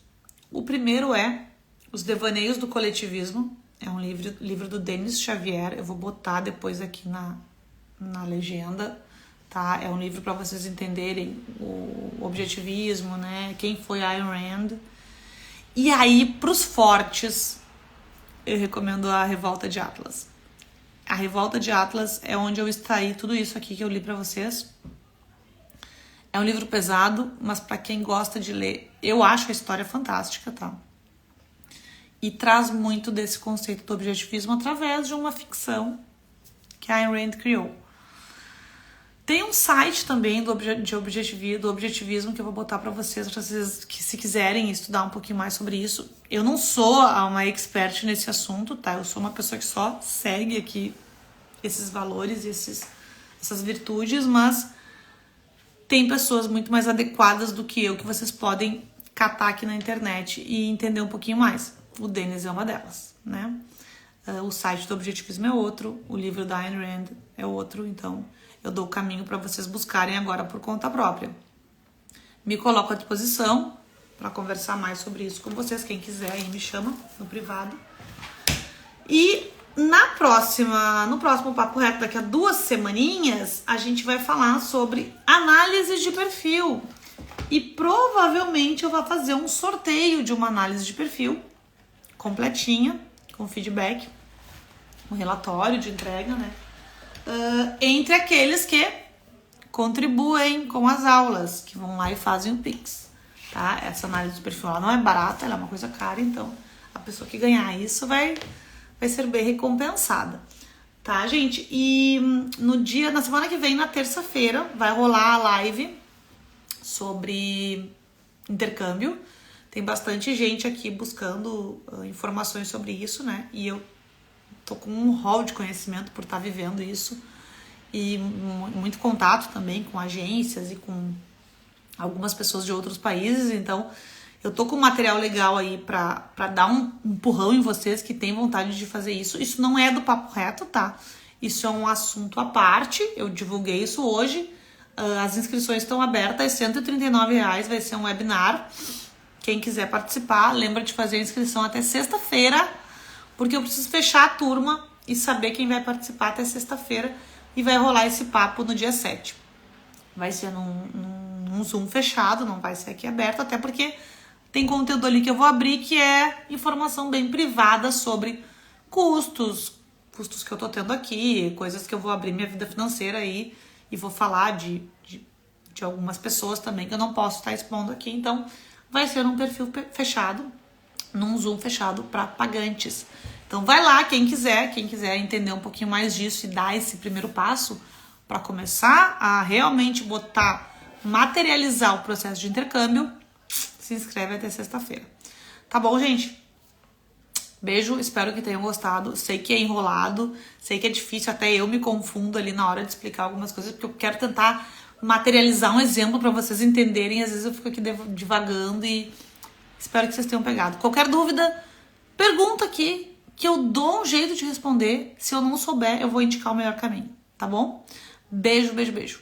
O primeiro é Os Devaneios do Coletivismo, é um livro do Denis Xavier, eu vou botar depois aqui na legenda, tá? É um livro para vocês entenderem o objetivismo, né? Quem foi Ayn Rand. E aí, para os fortes, eu recomendo A Revolta de Atlas. A Revolta de Atlas é onde eu extraí tudo isso aqui que eu li para vocês. É um livro pesado, mas para quem gosta de ler, eu acho a história fantástica, tá? E traz muito desse conceito do objetivismo através de uma ficção que a Ayn Rand criou. Tem um site também do objetivismo que eu vou botar para vocês que se quiserem estudar um pouquinho mais sobre isso. Eu não sou uma expert nesse assunto, tá? Eu sou uma pessoa que só segue aqui esses valores, essas virtudes, mas tem pessoas muito mais adequadas do que eu que vocês podem catar aqui na internet e entender um pouquinho mais. O Denis é uma delas, né? O site do objetivismo é outro, o livro da Ayn Rand é outro, então eu dou o caminho para vocês buscarem agora por conta própria. Me coloco à disposição para conversar mais sobre isso com vocês. Quem quiser aí me chama no privado. E no próximo Papo Reto, daqui a 2 semaninhas, a gente vai falar sobre análise de perfil. E provavelmente eu vou fazer um sorteio de uma análise de perfil completinha, com feedback, um relatório de entrega, né? Entre aqueles que contribuem com as aulas, que vão lá e fazem o Pix, tá? Essa análise de perfil ela não é barata, ela é uma coisa cara, então a pessoa que ganhar isso vai ser bem recompensada, tá, gente? E na semana que vem, na terça-feira, vai rolar a live sobre intercâmbio. Tem bastante gente aqui buscando informações sobre isso, né? E eu tô com um rol de conhecimento por estar vivendo isso e muito contato também com agências e com algumas pessoas de outros países, então eu tô com um material legal aí pra dar um empurrão em vocês que têm vontade de fazer isso. Isso não é do Papo Reto, tá? Isso é um assunto à parte, eu divulguei isso hoje, as inscrições estão abertas, R$139 vai ser um webinar. Quem quiser participar, lembra de fazer a inscrição até sexta-feira, porque eu preciso fechar a turma e saber quem vai participar até sexta-feira e vai rolar esse papo no dia 7. Vai ser num Zoom fechado, não vai ser aqui aberto, até porque tem conteúdo ali que eu vou abrir que é informação bem privada sobre custos que eu tô tendo aqui, coisas que eu vou abrir minha vida financeira aí e vou falar de algumas pessoas também que eu não posso estar expondo aqui, então vai ser num perfil fechado, num Zoom fechado para pagantes. Então vai lá, quem quiser entender um pouquinho mais disso e dar esse primeiro passo para começar a realmente materializar o processo de intercâmbio, se inscreve até sexta-feira. Tá bom, gente? Beijo, espero que tenham gostado. Sei que é enrolado, sei que é difícil, até eu me confundo ali na hora de explicar algumas coisas, porque eu quero tentar materializar um exemplo para vocês entenderem. Às vezes eu fico aqui divagando e espero que vocês tenham pegado. Qualquer dúvida, pergunta aqui, que eu dou um jeito de responder. Se eu não souber, eu vou indicar o melhor caminho, tá bom? Beijo, beijo, beijo.